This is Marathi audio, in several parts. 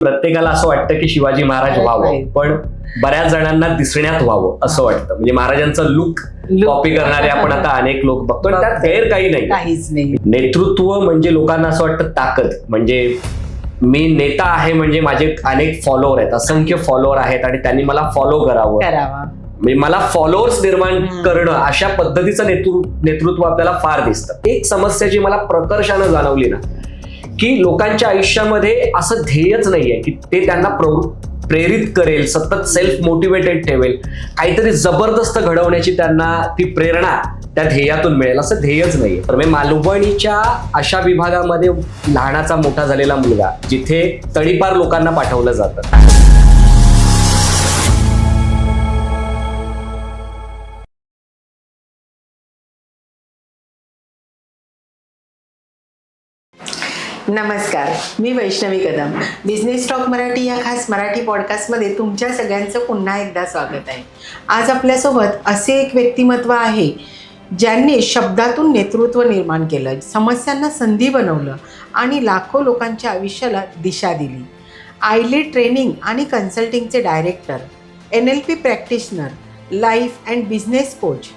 प्रत्येकाला असं वाटतं की शिवाजी महाराज व्हावं, पण बऱ्याच जणांना दिसण्यात व्हावं असं वाटतं. म्हणजे महाराजांचा लुक कॉपी करणारे आपण आता अनेक लोक बघतो आणि त्यात गैर काहीच नाही. नेतृत्व म्हणजे लोकांना असं वाटतं ताकद, म्हणजे मी नेता आहे म्हणजे माझे अनेक फॉलोअर आहेत, असंख्य फॉलोअर आहेत आणि त्यांनी मला फॉलो करावं, म्हणजे मला फॉलोअर्स निर्माण करणं, अशा पद्धतीचं नेतृत्व आपल्याला फार दिसतं. एक समस्या जी मला प्रकर्षानं जाणवली ना, की लोकांच्या आयुष्यामध्ये असं ध्येयच नाहीये की ते त्यांना प्रेरित करेल, सतत सेल्फ मोटिवेटेड ठेवेल, काहीतरी जबरदस्त घडवण्याची त्यांना ती प्रेरणा त्या ध्येयातून मिळेल, असं ध्येयच नाहीये. तर मी मालवणीच्या अशा विभागामध्ये लहानाचा मोठा झालेला मुलगा, जिथे तडीपार लोकांना पाठवलं जातं. नमस्कार, मी वैष्णवी कदम. बिझनेस टॉक मराठी या खास मराठी पॉडकास्टमध्ये तुमच्या सगळ्यांचं पुन्हा एकदा स्वागत आहे. आज आपल्यासोबत असे एक व्यक्तिमत्व आहे ज्यांनी शब्दातून नेतृत्व निर्माण केलं, समस्यांना संधी बनवलं आणि लाखो लोकांच्या आयुष्याला दिशा दिली. आयलीड ट्रेनिंग आणि कन्सल्टिंगचे director, NLP practitioner, life and business coach,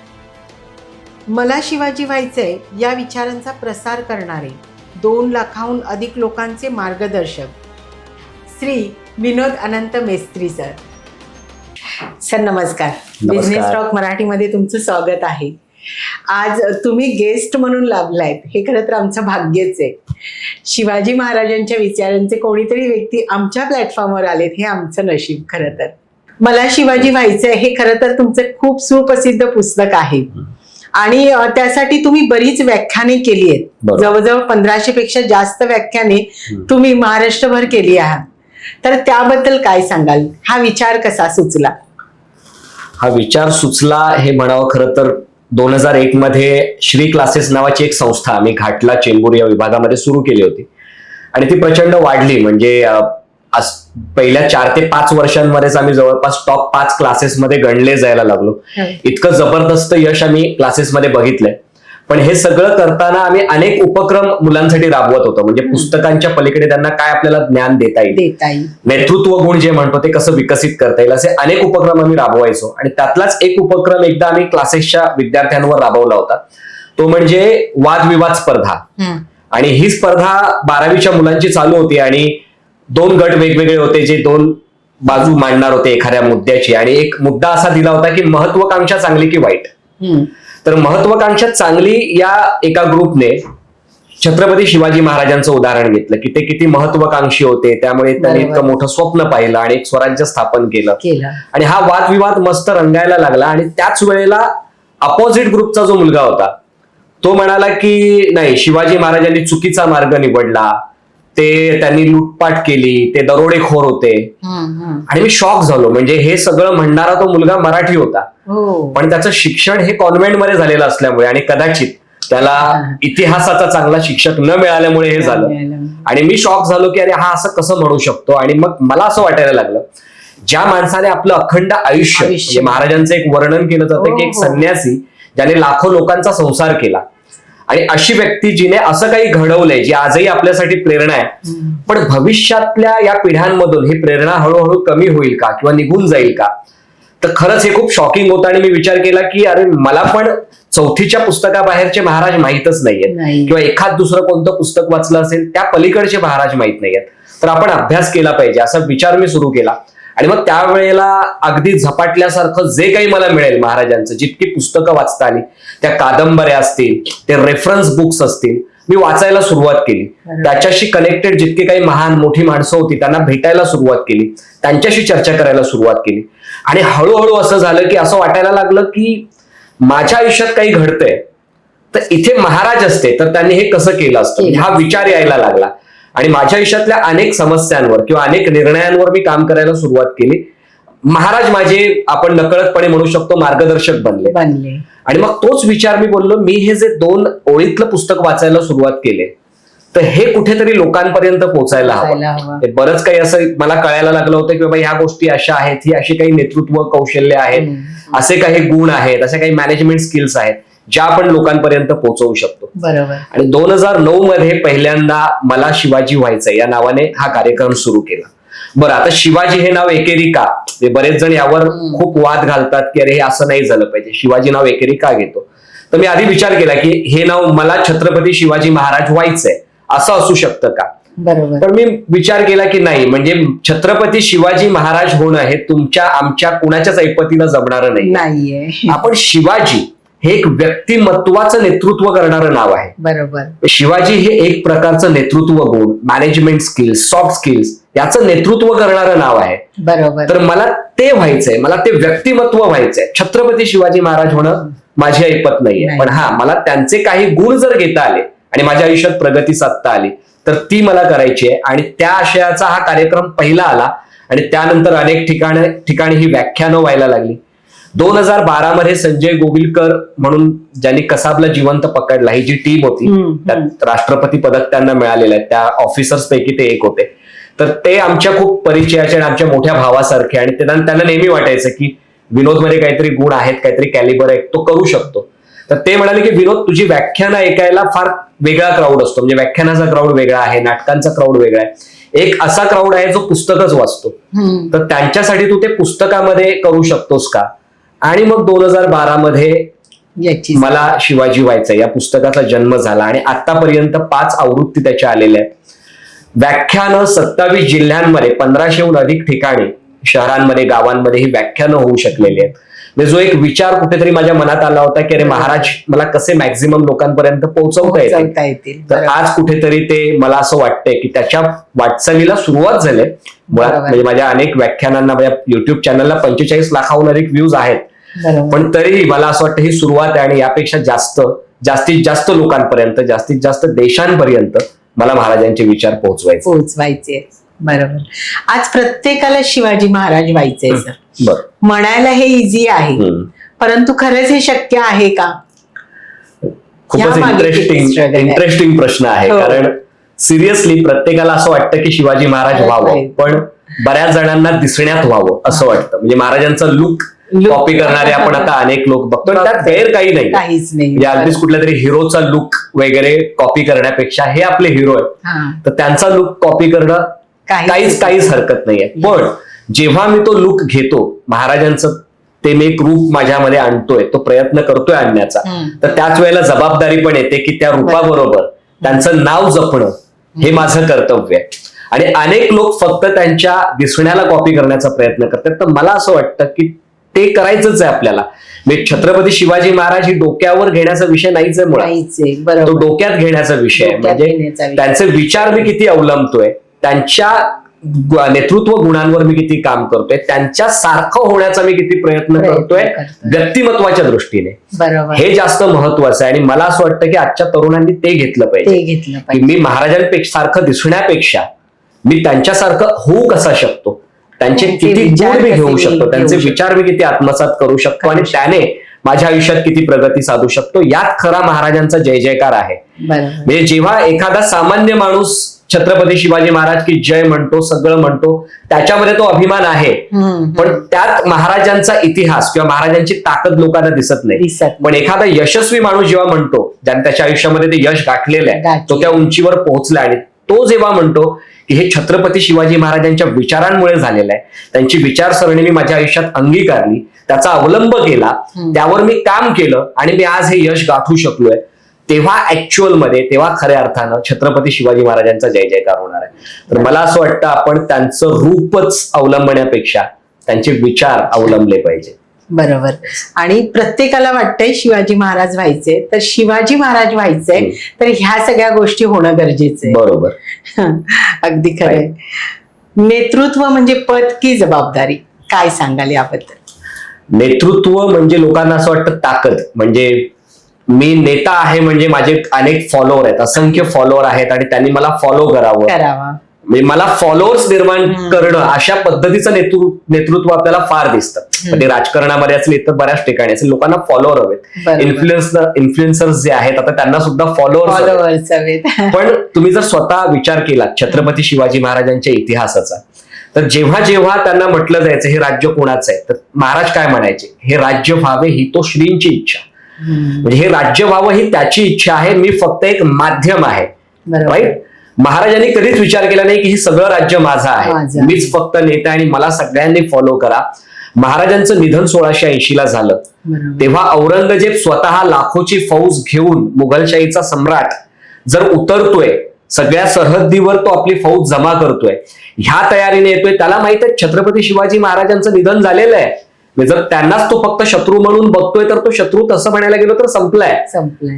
मला शिवाजी व्हायचंय या विचारांचा प्रसार करणारे 2 लाखाहून अधिक लोकांचे मार्गदर्शक श्री विनोद अनंत मेस्त्री सर. सर नमस्कार. बिझनेस टॉक मराठीमध्ये तुमचं स्वागत आहे. आज तुम्ही गेस्ट म्हणून लाभलायत, हे खरं तर आमचं भाग्यच आहे. शिवाजी महाराजांच्या विचारांचे कोणीतरी व्यक्ती आमच्या प्लॅटफॉर्मवर आलेत, हे आमचं नशीब. खरं तर मला शिवाजी व्हायचंय हे खरं तर तुमचं खूप सुप्रसिद्ध पुस्तक आहे आणि त्यासाठी तुम्ही बरीच व्याख्याने केली आहेत. जवळजवळ 1500 पेक्षा जास्त व्याख्याने तुम्ही महाराष्ट्रभर केली आहात. तर त्याबद्दल काय सांगाल? हा विचार कसा सुचला? हा विचार सुचला हे म्हणावं खरं तर 2001 मध्ये श्री क्लासेस नावाची एक संस्था आम्ही घाटला चेंबूर या विभागामध्ये सुरू केली होती आणि ती प्रचंड वाढली. म्हणजे पहिल्या 4 ते 5 वर्षांमध्येच आम्ही जवळपास टॉप 5 क्लासेसमध्ये गणले जायला लागलो. इतकं जबरदस्त यश आम्ही क्लासेसमध्ये बघितलंय. पण हे सगळं करताना आम्ही अनेक उपक्रम मुलांसाठी राबवत होतो. म्हणजे पुस्तकांच्या पलीकडे त्यांना काय आपल्याला ज्ञान देता येईल, नेतृत्व गुण जे म्हणतो ते कसं विकसित करता येईल, असे अनेक उपक्रम आम्ही राबवायचो. आणि त्यातलाच एक उपक्रम एकदा आम्ही क्लासेसच्या विद्यार्थ्यांवर राबवला होता, तो म्हणजे वादविवाद स्पर्धा. आणि ही स्पर्धा 12वीच्या मुलांची चालू होती आणि 2 गट वेगवेगळे होते जे 2 बाजू मांडणार होते एखाद्या मुद्द्याची. आणि एक मुद्दा असा दिला होता की महत्वाकांक्षा चांगली की वाईट. तर महत्वाकांक्षा चांगली या एका ग्रुपने छत्रपती शिवाजी महाराजांचं उदाहरण घेतलं की ते किती महत्वाकांक्षी होते, त्यामुळे त्यांनी इतकं मोठं स्वप्न पाहिलं आणि एक स्वराज्य स्थापन केलं. आणि हा वादविवाद मस्त रंगायला लागला. आणि त्याच वेळेला अपोजिट ग्रुपचा जो मुलगा होता तो म्हणाला की नाही, शिवाजी महाराजांनी चुकीचा मार्ग निवडला, ते त्यांनी लुटपाट केली, ते दरोडेखोर होते. आणि मी शॉक झालो. म्हणजे हे सगळं म्हणणारा तो मुलगा मराठी होता, पण त्याचं शिक्षण हे कॉन्व्हेंटमध्ये झालेलं असल्यामुळे आणि कदाचित त्याला इतिहासाचा चांगला शिक्षक न मिळाल्यामुळे हे झालं. आणि मी शॉक झालो की अरे हा असं कसं म्हणू शकतो. आणि मग मला असं वाटायला लागलं, ज्या माणसाने आपलं अखंड आयुष्य, म्हणजे महाराजांचं एक वर्णन केलं जातं की एक संन्यासी ज्याने लाखो लोकांचा संसार केला, आणि अशी व्यक्ती जिने असं काही घडवलंय जी आजही आपल्यासाठी प्रेरणा आहे, पण भविष्यातल्या या पिढ्यांमधून ही प्रेरणा हळूहळू कमी होईल का किंवा निघून जाईल का? तर खरंच हे खूप शॉकिंग होतं. आणि मी विचार केला की अरे मला पण 4थीच्या पुस्तकाबाहेरचे महाराज माहीतच नाहीयेत, किंवा एखाद दुसरं कोणतं पुस्तक वाचलं असेल त्या पलीकडचे महाराज माहीत नाहीयेत. तर आपण अभ्यास केला पाहिजे असा विचार मी सुरू केला. आणि मग त्यावेळेला अगदी झपाटल्यासारखं जे काही मला मिळेल महाराजांचं, जितकी पुस्तकं वाचता आली, त्या कादंबऱ्या असतील, ते रेफरन्स बुक्स असतील, मी वाचायला सुरुवात केली. त्याच्याशी कनेक्टेड जितके काही महान मोठी माणसं होती त्यांना भेटायला सुरुवात केली, त्यांच्याशी चर्चा करायला सुरुवात केली. आणि हळूहळू असं झालं की असं वाटायला लागलं की माझ्या आयुष्यात काही घडतंय तर इथे महाराज असते तर त्यांनी हे कसं केलं असतं, हा विचार यायला लागला. आणि माझ्या आयुष्यातल्या अनेक समस्यांवर किंवा अनेक निर्णयांवर मी काम करायला सुरुवात केली. महाराज माझे, आपण नकळतपणे म्हणू शकतो, मार्गदर्शक बनले. आणि मग तोच विचार मी बोललो, मी हे जे 2 ओळीतलं पुस्तक वाचायला सुरुवात केले तर हे कुठेतरी लोकांपर्यंत पोहोचायला हवं. बरंच काही असं मला कळायला लागलं होतं की बाबा ह्या गोष्टी अशा आहेत, ही अशी काही नेतृत्व कौशल्य आहेत, असे काही गुण आहेत, असे काही मॅनेजमेंट स्किल्स आहेत ज्या आपण लोकांपर्यंत पोहोचवू शकतो. बरोबर. आणि 2009 मध्ये पहिल्यांदा मला शिवाजी व्हायचंय या नावाने हा कार्यक्रम सुरू केला. बरं, आता शिवाजी हे नाव एकेरी का? ते बरेच जण यावर खूप वाद घालतात की अरे हे असं नाही झालं पाहिजे, शिवाजी नाव एकेरी का घेतो? तर मी आधी विचार केला की हे नाव मला छत्रपती शिवाजी महाराज व्हायचंय, असं असू शकतं का? बरोबर. पण मी विचार केला की नाही, म्हणजे छत्रपती शिवाजी महाराज होणं हे तुमच्या आमच्या कुणाच्याच ऐपतीला जमणारं नाही. नाहीये. आपण शिवाजी हे एक व्यक्तिमत्वाचं नेतृत्व करणारं नाव आहे. बरोबर. शिवाजी हे एक प्रकारचं नेतृत्व गुण, मॅनेजमेंट स्किल्स, सॉफ्ट स्किल्स याचं नेतृत्व करणारं नाव आहे. बरोबर. तर मला ते व्हायचंय, मला ते व्यक्तिमत्व व्हायचंय. छत्रपती शिवाजी महाराज होणं माझी ऐपत नाहीये, पण हा मला त्यांचे काही गुण जर घेता आले आणि माझ्या आयुष्यात प्रगती साधता आली तर ती मला करायची आहे. आणि त्या आशयाचा हा कार्यक्रम पहिला आला आणि त्यानंतर अनेक ठिकाणी ही व्याख्यानं व्हायला लागली. 2012 मध्ये संजय गोविलकर म्हणून ज्यांनी कसाबला जिवंत पकडला, ही जी टीम होती त्यात राष्ट्रपती पदक त्यांना मिळालेलं आहे, त्या ऑफिसर्स पैकी ते एक होते. तर ते आमच्या खूप परिचयाचे आणि आमच्या मोठ्या भावासारखे, आणि त्यांना नेहमी वाटायचं की विनोदमध्ये काहीतरी गुण आहेत, काहीतरी कॅलिबर आहे, तो करू शकतो. तर ते म्हणाले की विनोद, तुझी व्याख्यानं ऐकायला फार वेगळा क्राऊड असतो, म्हणजे व्याख्यानाचा क्राऊड वेगळा आहे, नाटकांचा क्राऊड वेगळा आहे, एक असा क्राऊड आहे जो पुस्तकच वाचतो, तर त्यांच्यासाठी तू ते पुस्तकामध्ये करू शकतोस का? आणि मग 2012 मध्ये मला शिवाजी व्हायचं या पुस्तकाचा जन्म झाला आणि आतापर्यंत 5 आवृत्ती त्याच्या आलेल्या आहेत. व्याख्यानं 27 जिल्ह्यांमध्ये 1500हून अधिक ठिकाणी, शहरांमध्ये, गावांमध्ये ही व्याख्यानं होऊ शकलेली आहेत. म्हणजे जो एक विचार कुठेतरी माझ्या मनात आला होता की अरे महाराज मला कसे मॅक्झिमम लोकांपर्यंत पोहोचवता येतील, तर आज कुठेतरी ते मला असं वाटतंय की त्याच्या वाटचालीला सुरुवात झाली मुळात. म्हणजे माझ्या अनेक व्याख्यानांना, माझ्या युट्यूब चॅनलला 45 लाखाहून अधिक व्ह्यूज आहेत, पण तरीही मला असं वाटतं ही सुरुवात आहे आणि यापेक्षा जास्तीत जास्त लोकांपर्यंत, जास्तीत जास्त देशांपर्यंत मला महाराजांचे विचार पोहोचवायचे. बरोबर. आज प्रत्येकाला शिवाजी महाराज व्हायचंय सर. म्हणायला हे इझी आहे, परंतु खरंच हे शक्य आहे का? खूपच इंटरेस्टिंग प्रश्न आहे. कारण सिरियसली प्रत्येकाला असं वाटतं की शिवाजी महाराज व्हावं, पण बऱ्याच जणांना दिसण्यात व्हावं असं वाटतं. म्हणजे महाराजांचा लुक कॉपी करणारे आपण आता अनेक लोक बघतो, त्यात गैर काही नाही, काहीच नाही. म्हणजे अगदीच कुठल्या तरी हिरोचा लुक वगैरे कॉपी करण्यापेक्षा हे आपले हिरो आहेत, तर त्यांचा लुक कॉपी करणं काहीच हरकत नाहीये. पण जेव्हा मी तो लुक घेतो, महाराजांचं ते मी एक रूप माझ्यामध्ये आणतोय, तो प्रयत्न करतोय आणण्याचा, तर त्याच वेळेला जबाबदारी पण येते की त्या रूपाबरोबर त्यांचं नाव जपणं हे माझं कर्तव्य आहे. आणि अनेक लोक फक्त त्यांच्या दिसण्याला कॉपी करण्याचा प्रयत्न करतात. तर मला असं वाटतं की ते करायचंच आहे आपल्याला. म्हणजे छत्रपती शिवाजी महाराज ही डोक्यावर घेण्याचा विषय नाहीच आहे मुळात, तो डोक्यात घेण्याचा विषय आहे. म्हणजे त्यांचे विचार मी किती अवलंबतोय, त्यांच्या नेतृत्व गुणांवर मी किती काम करतोय, त्यांच्या सारखं होण्याचा मी किती प्रयत्न करतोय व्यक्तिमत्वाच्या दृष्टीने, हे जास्त महत्वाचं आहे. आणि मला असं वाटतं की आजच्या तरुणांनी ते घेतलं पाहिजे की मी महाराजांपेक्षा सारखं दिसण्यापेक्षा मी त्यांच्यासारखं होऊ कसा शकतो, त्यांचे किती गुण मी घेऊ शकतो, त्यांचे विचार मी किती आत्मसात करू शकतो आणि त्याने माझ्या आयुष्यात किती प्रगती साधू शकतो, यात खरा महाराजांचा जय जयकार आहे. म्हणजे जेव्हा एखादा सामान्य माणूस छत्रपती शिवाजी महाराज की जय म्हणतो, सगळं म्हणतो, त्याच्यामध्ये तो अभिमान आहे, पण त्यात महाराजांचा इतिहास किंवा महाराजांची ताकद लोकांना दिसत नाही. पण एखादा यशस्वी माणूस जेव्हा म्हणतो, ज्याने त्याच्या आयुष्यामध्ये ते यश गाठलेलं आहे, तो त्या उंचीवर पोहोचला, आणि तो जेव्हा म्हणतो की हे छत्रपती शिवाजी महाराजांच्या विचारांमुळे झालेलं आहे, त्यांची विचारसरणी मी माझ्या आयुष्यात अंगीकारली, त्याचा अवलंब केला, त्यावर मी काम केलं आणि मी आज हे यश गाठू शकलोय, तेव्हा ऍक्च्युअल मध्ये, तेव्हा खऱ्या अर्थानं छत्रपती शिवाजी महाराजांचा जय जयकार होणार आहे. तर मला असं वाटतं आपण त्यांचं रूपच अवलंबण्यापेक्षा त्यांचे विचार अवलंबले पाहिजे. बरोबर. आणि प्रत्येकाला वाटतंय शिवाजी महाराज व्हायचे, तर शिवाजी महाराज व्हायचंय तर ह्या सगळ्या गोष्टी होणं गरजेचं आहे. बरोबर. अगदी खरंय. नेतृत्व म्हणजे पद की जबाबदारी, काय सांगाल याबद्दल? नेतृत्व म्हणजे लोकांना असं वाटतं ताकद, म्हणजे मी नेता आहे म्हणजे माझे अनेक फॉलोअर आहेत, असंख्य फॉलोअर आहेत आणि त्यांनी मला फॉलो करावं, म्हणजे मला फॉलोअर्स निर्माण करणं, अशा पद्धतीचं नेतृत्व आपल्याला फार दिसतं. म्हणजे राजकारणामध्ये असेल, तर बऱ्याच ठिकाणी असेल, लोकांना फॉलोअर हवेत. इन्फ्लुएन्सर्स जे आहेत आता त्यांना सुद्धा फॉलोअर्स हवेत. पण तुम्ही जर स्वतः विचार केला छत्रपती शिवाजी महाराजांच्या इतिहासाचा, तर जेव्हा जेव्हा त्यांना म्हटलं जायचं हे राज्य कोणाचं आहे, तर महाराज काय म्हणायचे, हे राज्य व्हावे ही तो श्रींची इच्छा, म्हणजे हे राज्य व्हावं ही त्याची इच्छा आहे, मी फक्त एक माध्यम आहे. राईट. महाराजांनी कधीच विचार केला नाही की हे सगळं राज्य माझं आहे, माझं. मीच फक्त नेता आणि मला सगळ्यांनी फॉलो करा. महाराजांचं निधन 1680 ला झालं. बरोबर. तेव्हा औरंगजेब स्वतः लाखोची फौज घेऊन मुघलशाहीचा सम्राट जर उतरतोय, सगळ्या सरहद्दीवर तो आपली फौज जमा करतोय, ह्या तयारीने येतोय, त्याला माहित आहे छत्रपती शिवाजी महाराजांचं निधन झालेलं आहे. जर त्यांनाच तो फक्त शत्रू म्हणून बघतोय तर तो शत्रू तसं म्हणायला गेलो तर संपलाय.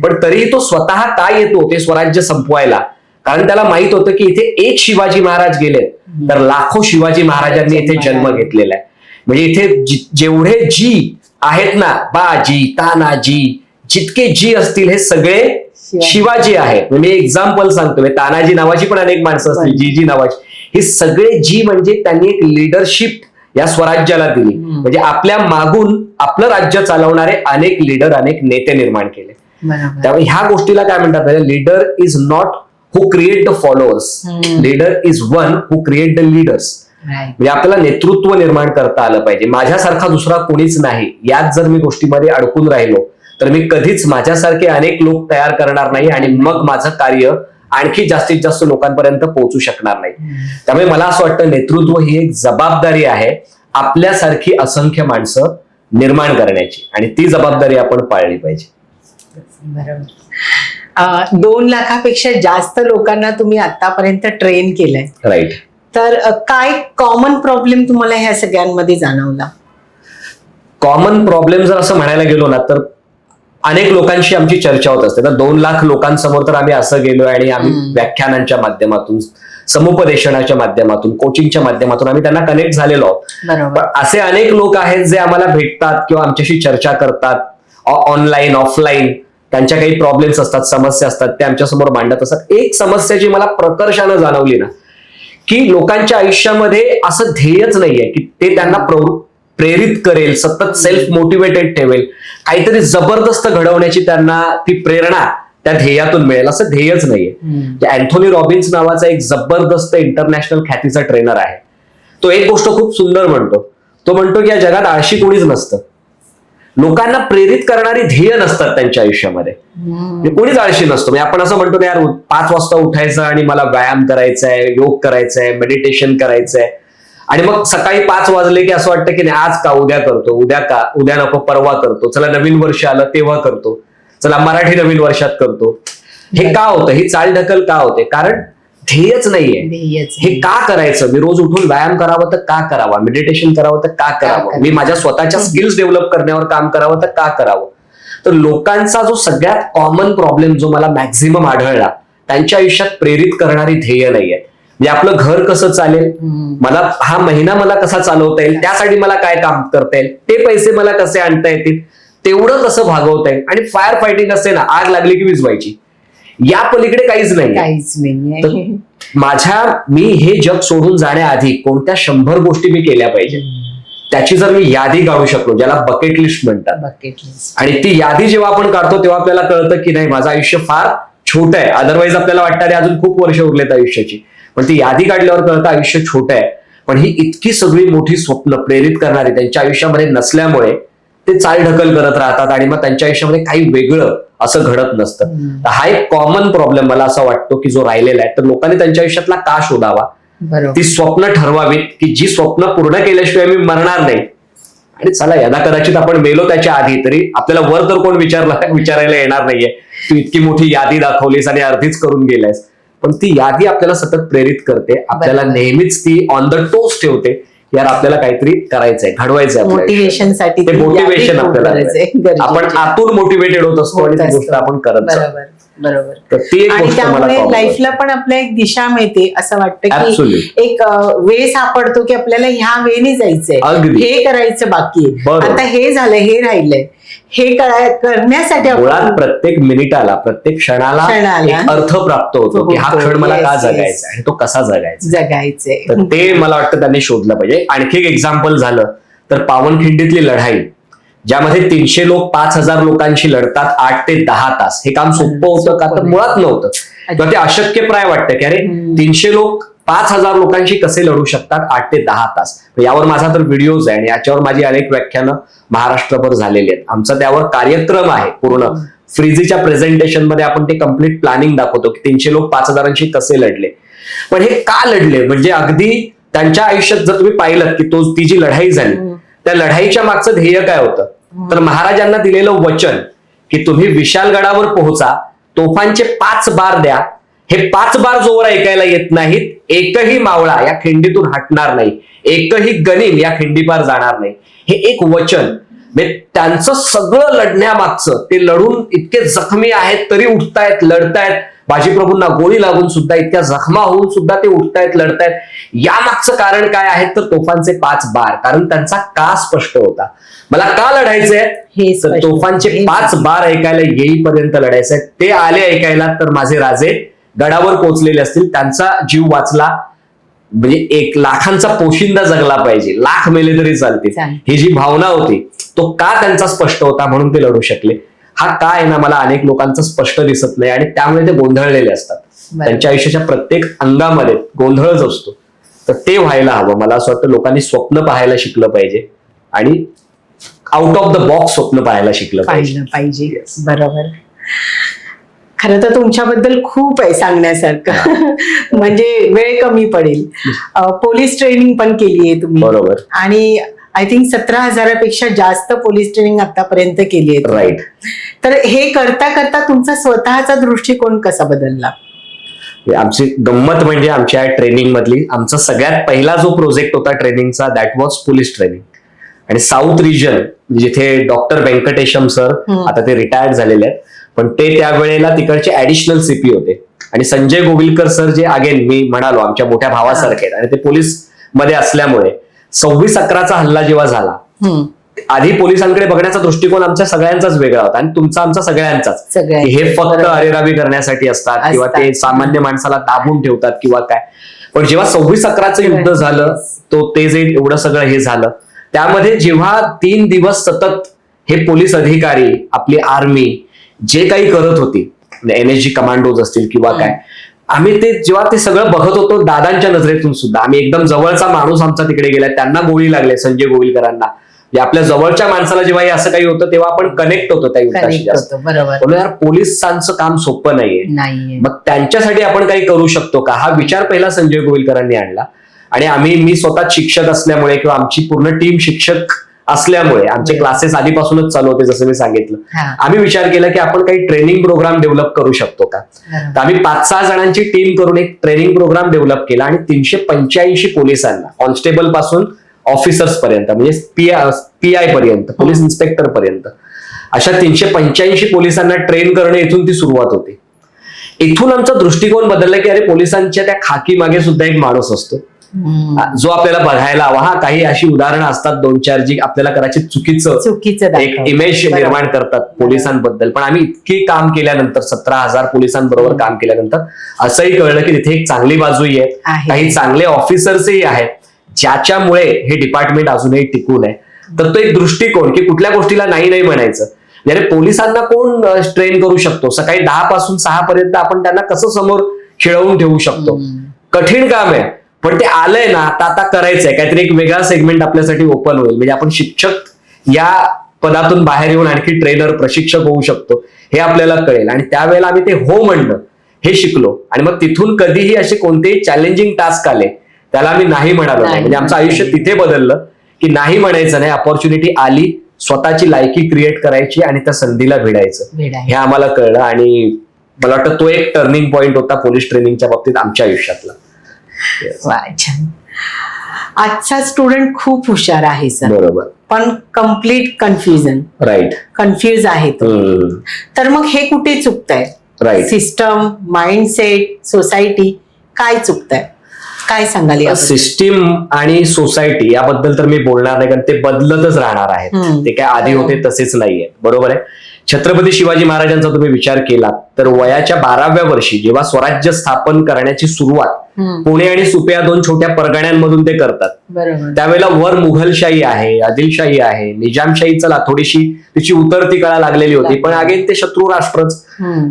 पण तरीही तो स्वतः का येतो ते स्वराज्य संपवायला? कारण त्याला माहित होतं की इथे एक शिवाजी महाराज गेले तर लाखो शिवाजी महाराजांनी इथे जन्म घेतलेला आहे. म्हणजे इथे जेवढे जी आहेत ना, बाजी, तानाजी, जितके जी असतील हे सगळे शिवाजी आहेत. मी एक्झाम्पल सांगतो, तानाजी नावाची पण अनेक माणसं असतील, जी नावाची, हे सगळे जी म्हणजे त्यांनी एक लिडरशिप या स्वराज्याला दिली. म्हणजे आपल्या मागून आपलं राज्य चालवणारे अनेक लीडर, अनेक नेते निर्माण केले. त्यामुळे ह्या गोष्टीला काय म्हणतात, leader is not who create the followers, leader is one who create the leaders. म्हणजे आपल्याला नेतृत्व निर्माण करता आलं पाहिजे. माझ्यासारखा दुसरा कोणीच नाही, यात जर मी गोष्टीमध्ये अडकून राहिलो तर मी कधीच माझ्यासारखे अनेक लोक तयार करणार नाही आणि मग माझं कार्य आणखी जास्तीत जास्त लोकांपर्यंत पोहोचू शकणार नाही. त्यामुळे मला असं वाटतं नेतृत्व ही एक जबाबदारी आहे आपल्यासारखी असंख्य माणसं निर्माण करण्याची, आणि ती जबाबदारी आपण पाळली पाहिजे. बरोबर. 2 लाखापेक्षा जास्त लोकांना तुम्ही आतापर्यंत ट्रेन केलंय, राईट. तर काय कॉमन प्रॉब्लेम तुम्हाला ह्या सगळ्यांमध्ये जाणवला? कॉमन प्रॉब्लेम जर असं म्हणायला गेलो ना तर अनेक लोकांशी आमची चर्चा होत असते. तर 2 लाख लोकांसमोर तर आम्ही असं गेलोय आणि आम्ही व्याख्यानांच्या माध्यमातून, समुपदेशनाच्या माध्यमातून, कोचिंगच्या माध्यमातून आम्ही त्यांना कनेक्ट झालेलो आहोत. पण असे अनेक लोक आहेत जे आम्हाला भेटतात किंवा आमच्याशी चर्चा करतात, ऑनलाईन ऑफलाईन. त्यांच्या काही प्रॉब्लेम्स असतात, समस्या असतात, ते आमच्या समोर मांडत असतात. एक समस्या जी मला प्रकर्षानं जाणवली ना, की लोकांच्या आयुष्यामध्ये असं ध्येयच नाहीये की ते त्यांना प्रेरित करेल, सतत सेल्फ मोटिवेटेड ठेवेल, काहीतरी जबरदस्त घडवण्याची त्यांना ती प्रेरणा त्या ध्येयातून मिळेल, असं ध्येयच नाहीये. अँथोनी रॉबिन्स नावाचा एक जबरदस्त इंटरनॅशनल ख्यातीचा ट्रेनर आहे. तो एक गोष्ट खूप सुंदर म्हणतो. तो म्हणतो की या जगात आळशी कोणीच नसतं. लोकांना प्रेरित करणारी ध्येय नसतात त्यांच्या आयुष्यामध्ये. कोणीच आळशी नसतो. म्हणजे आपण असं म्हणतो ना, यार 5 वाजता उठायचं आणि मला व्यायाम करायचा आहे, योग करायचा आहे, मेडिटेशन करायचं आहे, आणि मग सकाळी 5 वाजले की असं वाटतं की नाही, आज का, उद्या करतो, उद्या नको, परवा करतो, चला नवीन वर्ष आलं तेव्हा करतो, चला मराठी नवीन वर्षात करतो. हे का होतं? ही चालढकल का होते? कारण ध्येयच नाहीये. हे का करायचं? मी रोज उठून व्यायाम करावं तर का करावा, मेडिटेशन करावं तर का करावं, मी माझ्या स्वतःच्या स्किल्स डेव्हलप करण्यावर काम करावं तर का करावं? तर लोकांचा जो सगळ्यात कॉमन प्रॉब्लेम जो मला मॅक्झिमम आढळला, त्यांच्या आयुष्यात प्रेरित करणारी ध्येय नाहीये. म्हणजे आपलं घर कसं चालेल, मला हा महिना मला कसा चालवता येईल, त्यासाठी मला काय काम करता येईल, ते पैसे मला कसे आणता येतील, तेवढं कसं भागवता येईल, आणि फायर फायटिंग असते ना, आग लागली की विझवायची, या पलीकडे काहीच नाही. मी हे जग सोडून जाण्याआधी कोणत्या 100 गोष्टी मी केल्या पाहिजे, त्याची जर मी यादी काढू शकलो, ज्याला बकेट लिस्ट म्हणतात, आणि ती यादी जेव्हा आपण काढतो तेव्हा आपल्याला कळतं की नाही, माझं आयुष्य फार छोटं आहे. अदरवाईज आपल्याला वाटतं अजून खूप वर्ष उरलेत आयुष्याची, पण ती यादी काढल्यावर कळतं आयुष्य छोटं आहे. पण ही इतकी सगळी मोठी स्वप्न प्रेरित करणारी त्यांच्या आयुष्यामध्ये नसल्यामुळे ते चालढकल करत राहतात आणि मग त्यांच्या आयुष्यामध्ये काही वेगळं असं घडत नसतं. तर हा एक कॉमन प्रॉब्लेम मला असं वाटतो की जो राहिलेला आहे. तर लोकांनी त्यांच्या आयुष्यातला का शोधावा, ती स्वप्न ठरवावीत की जी स्वप्न पूर्ण केल्याशिवाय मी मरणार नाही. आणि चला, यदा कदाचित आपण मेलो त्याच्या आधी तरी आपल्याला वर तर कोण विचारायला येणार नाहीये, तू इतकी मोठी यादी दाखवलीस आणि अर्धीच करून गेलायस. पण ती यादी आपल्याला सतत प्रेरित करते, आपल्याला नेहमीच ती ऑन द टोस ठेवते, यार आपल्याला काहीतरी करायचंय, घडवायचंय. मोटिवेशनसाठी ते मोटिवेशन आपल्याला, आपण आतून मोटिवेटेड होत असतो आणि ती गोष्ट आपण करत असतो. बरोबर. तर ती एक गोष्ट मला लाईफला पण आपल्या एक दिशा मिळते, असं वाटतं की एक वे सापडतो की आपल्याला ह्या वेने जायचंय, हे करायचं बाकी आहे, आता हे झालंय, हे राहिलंय, हे करण्यासाठी प्रत्येक मिनिटाला, प्रत्येक क्षणाला एक अर्थ प्राप्त होतो की हा क्षण मला का जगायचा आणि तो कसा जगायचा. तर ते मला वाटतं त्यांनी शोधलं पाहिजे. आणखी एक एक्झाम्पल झालं तर पावनखिंडीतली लढाई, ज्यामध्ये 300 लोक 5000 लोकांशी लढतात 8 ते 10 तास. हे काम सोपं होतं का? तर मुळात नव्हतं. किंवा ते अशक्यप्राय वाटतं की अरे 300 लोक 5000 लोकांशी कसे लढू शकतात 8 ते 10 तास. यावर माझा तर व्हिडिओज आहे आणि याच्यावर माझी अनेक व्याख्यानं महाराष्ट्रभर झालेली आहेत. आमचा त्यावर कार्यक्रम आहे पूर्ण फ्रीझीच्या प्रेझेंटेशन मध्ये आपण ते कम्प्लीट प्लॅनिंग दाखवतो की 300 लोक 5,000शी कसे लढले. पण हे का लढले, म्हणजे अगदी त्यांच्या आयुष्यात जर तुम्ही पाहिलं की ती जी लढाई झाली त्या लढाईच्या मागचं ध्येय काय होतं, तर महाराजांना दिलेलं वचन की तुम्ही विशालगडावर पोहोचा, तोफांचे 5 बार द्या, हे 5 बार जोवर ऐकायला येत नाहीत, एकही मावळा या खिंडीतून हटणार नाही, एकही गनिम या खिंडीपार जाणार नाही, हे एक वचन. त्यांचं सगळं लढण्यामागचं, ते लढून इतके जखमी आहेत तरी उठतायत, लढतायत, बाजीप्रभूंना गोळी लागून सुद्धा, इतक्या जखमा होऊन सुद्धा ते उठतायत, लढतायत, यामागचं कारण काय आहे, तर तोफांचे 5 बार. कारण त्यांचा का स्पष्ट होता, मला का लढायचंय, तर तोफांचे 5 बार ऐकायला येईपर्यंत लढायचंय. ते आले ऐकायला तर माझे राजे गडावर पोहोचलेले असतील, त्यांचा जीव वाचला म्हणजे 1 लाखांचा पोशिंदा जगला पाहिजे, लाख मेले तरी चालतील, ही जी भावना होती तो का त्यांचा स्पष्ट होता, म्हणून ते लढू शकले. हा का आहे ना, मला अनेक लोकांचं स्पष्ट दिसत नाही आणि त्यामुळे ते गोंधळलेले असतात. त्यांच्या आयुष्याच्या प्रत्येक अंगामध्ये गोंधळच असतो. तर ते व्हायला हवं. मला असं वाटतं लोकांनी स्वप्न पाहायला शिकलं पाहिजे आणि आउट ऑफ द बॉक्स स्वप्न पाहायला शिकलं पाहिजे. बरोबर. खरं तर तुमच्याबद्दल खूप आहे सांगण्यासारखं. म्हणजे वेळ कमी पडेल. पोलीस ट्रेनिंग पण केली आहे तुम्ही, बरोबर, आणि आय थिंक 17,000पेक्षा जास्त पोलीस ट्रेनिंग आतापर्यंत केली आहे. राईट. तर हे करता करता तुमचा स्वतःचा दृष्टिकोन कसा बदलला? आमची गंमत म्हणजे आमच्या ट्रेनिंग मधली आमचा सगळ्यात पहिला जो प्रोजेक्ट होता ट्रेनिंगचा, दॅट वॉज पोलीस ट्रेनिंग. आणि साऊथ रिजन, जिथे डॉक्टर व्यंकटेशम सर, आता ते रिटायर्ड झालेले आहेत, पण ते त्यावेळेला तिकडचे ऍडिशनल सीपी होते. आणि संजय गोविलकर सर, जे अगेन मी म्हणालो आमच्या मोठ्या भावासारखे आहेत, आणि ते पोलीस मध्ये असल्यामुळे 26/11चा हल्ला जेव्हा झाला, आधी पोलिसांकडे बघण्याचा दृष्टिकोन आमच्या सगळ्यांचाच वेगळा होता आणि तुमचा आमचा सगळ्यांचाच. हे फक्त अरेरावी करण्यासाठी असतात किंवा ते सामान्य माणसाला दाबून ठेवतात किंवा काय. पण जेव्हा 26/11चं युद्ध झालं, ते जे एवढं सगळं हे झालं, त्यामध्ये जेव्हा 3 दिवस सतत हे पोलीस अधिकारी, आपली आर्मी जे काही करत होती, NSG कमांडोज असतील किंवा काय, आम्ही ते जेव्हा ते सगळं बघत होतो दादांच्या नजरेतून सुद्धा, आम्ही एकदम जवळचा माणूस आमचा तिकडे गेला, त्यांना गोळी लागले संजय गोविलकरांना, आपल्या जवळच्या माणसाला जेव्हा हे असं काही होतं तेव्हा आपण कनेक्ट होतो त्या युद्धाशी जास्त. यार पोलिसांचं काम सोपं नाहीये, मग त्यांच्यासाठी आपण काही करू शकतो का, हा विचार पहिला संजय गोविलकरांनी आणला. आणि मी स्वतः शिक्षक असल्यामुळे किंवा आमची पूर्ण टीम शिक्षक असल्यामुळे, आमचे क्लासेस आधीपासूनच चालू होते जसं मी सांगितलं, आम्ही विचार केला की आपण काही ट्रेनिंग प्रोग्राम डेव्हलप करू शकतो का. तर आम्ही 5-6 जणांची टीम करून एक ट्रेनिंग प्रोग्राम डेव्हलप केला आणि 385 पोलिसांना, कॉन्स्टेबल पासून ऑफिसर्स पर्यंत, म्हणजे PI पर्यंत, पोलीस इन्स्पेक्टर पर्यंत, अशा 385 पोलिसांना ट्रेन करणं, इथून ती सुरुवात होती. इथून आमचा दृष्टिकोन बदलला की अरे पोलिसांच्या त्या खाकी मागे सुद्धा एक माणूस असतो जो आपल्याला बघायला हवा. हा, काही अशी उदाहरणं असतात 2-4 जी आपल्याला कदाचित चुकीचं एक इमेज निर्माण करतात पोलिसांबद्दल. पण आम्ही इतकी काम केल्यानंतर, 17,000 पोलिसांबरोबर काम केल्यानंतर असंही कळलं की तिथे एक चांगली बाजूही आहे, काही चांगले ऑफिसर्सही आहेत, ज्याच्यामुळे हे डिपार्टमेंट अजूनही टिकून आहे. तर तो एक दृष्टिकोन की कुठल्या गोष्टीला नाही म्हणायचं. अरे पोलिसांना कोण ट्रेन करू शकतो, सकाळी 10 पासून 6 पर्यंत आपण त्यांना कसं समोर खिळवून ठेवू शकतो. कठीण काम आहे, पण ते आलंय ना, आता करायचंय, काहीतरी एक वेगळा सेगमेंट आपल्यासाठी ओपन होईल. म्हणजे आपण शिक्षक या पदातून बाहेर येऊन आणखी ट्रेनर, प्रशिक्षक होऊ शकतो, हे आपल्याला कळेल. आणि त्यावेळेला आम्ही ते हो म्हणणं हे शिकलो. आणि मग तिथून कधीही असे कोणतेही चॅलेंजिंग टास्क आले त्याला आम्ही नाही म्हणालो नाही. म्हणजे आमचं आयुष्य तिथे बदललं की नाही म्हणायचं नाही, अपॉर्च्युनिटी आली, स्वतःची लायकी क्रिएट करायची आणि त्या संधीला भिडायचं, हे आम्हाला कळलं. आणि मला वाटतं तो एक टर्निंग पॉइंट होता पोलीस ट्रेनिंगच्या बाबतीत आमच्या आयुष्यातला. आजचा स्टुडंट खूप हुशार आहे सर, बरोबर, पण कम्प्लीट कन्फ्युजन, राईट, कन्फ्युज आहे तो. तर मग हे कुठे चुकतंय? राईट. सिस्टम, माइंडसेट, सोसायटी, काय चुकतंय, काय सांगाल? सिस्टीम आणि सोसायटी याबद्दल तर मी बोलणार नाही, कारण ते बदलतच राहणार आहेत. ते काय आधी होते तसेच नाहीये, बरोबर आहे. छत्रपती शिवाजी महाराजांचा तुम्ही विचार केला तर वयाच्या 12व्या वर्षी जेव्हा स्वराज्य स्थापन करण्याची सुरुवात पुणे आणि सुपे या 2 छोट्या परगण्यांमधून ते करतात, त्यावेळेला वर मुघलशाही आहे, आदिलशाही आहे, निजामशाहीचा थोडीशी तिची उतरती कळा लागलेली होती. पण अगेन ते शत्रू राष्ट्रच,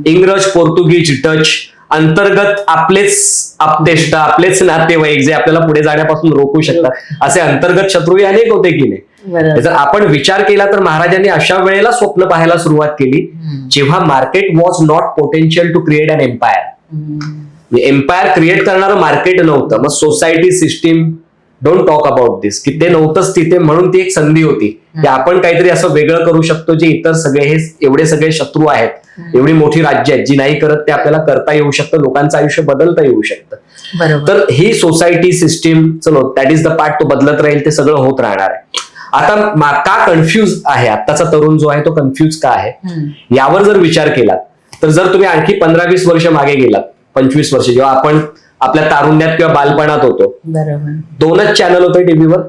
इंग्रज, पोर्तुगीज, डच, अंतर्गत आपलेच आपतेष्ट, आपलेच नातेवाईक जे आपल्याला पुढे जाण्यापासून रोखू शकतात, असे अंतर्गत शत्रूही अनेक होते की नाही. बरोबर. जर आपण विचार केला तर महाराजांनी अशा वेळेला स्वप्न पाहायला सुरुवात केली जेव्हा market was not potential to create an empire. Empire create करणारं मार्केट नव्हतं. मग society system don't talk about this, की ते नव्हतंच तिथे, म्हणून ती एक संधी होती की आपण काहीतरी असं वेगळं करू शकतो जे इतर सगळे हे एवढे सगळे शत्रू आहेत, एवढी मोठी राज्य आहेत जी नाही करत, ते आपल्याला करता येऊ शकतं, लोकांचं आयुष्य बदलता येऊ शकतं. बरोबर. तर ही सोसायटी सिस्टीम, चलो दॅट इज द पार्ट, तो बदलत राहील, ते सगळं होत राहणार आहे. आता का कन्फ्यूज आहे आत्ताचा तरुण जो आहे तो कन्फ्यूज का आहे, यावर जर विचार केला तर जर तुम्ही आणखी 15-20 वर्ष मागे गेलात, 25 वर्ष, जेव्हा आपण आपल्या तारुण्यात किंवा बालपणात होतो, बरोबर, 2च चॅनल होते टीव्हीवर,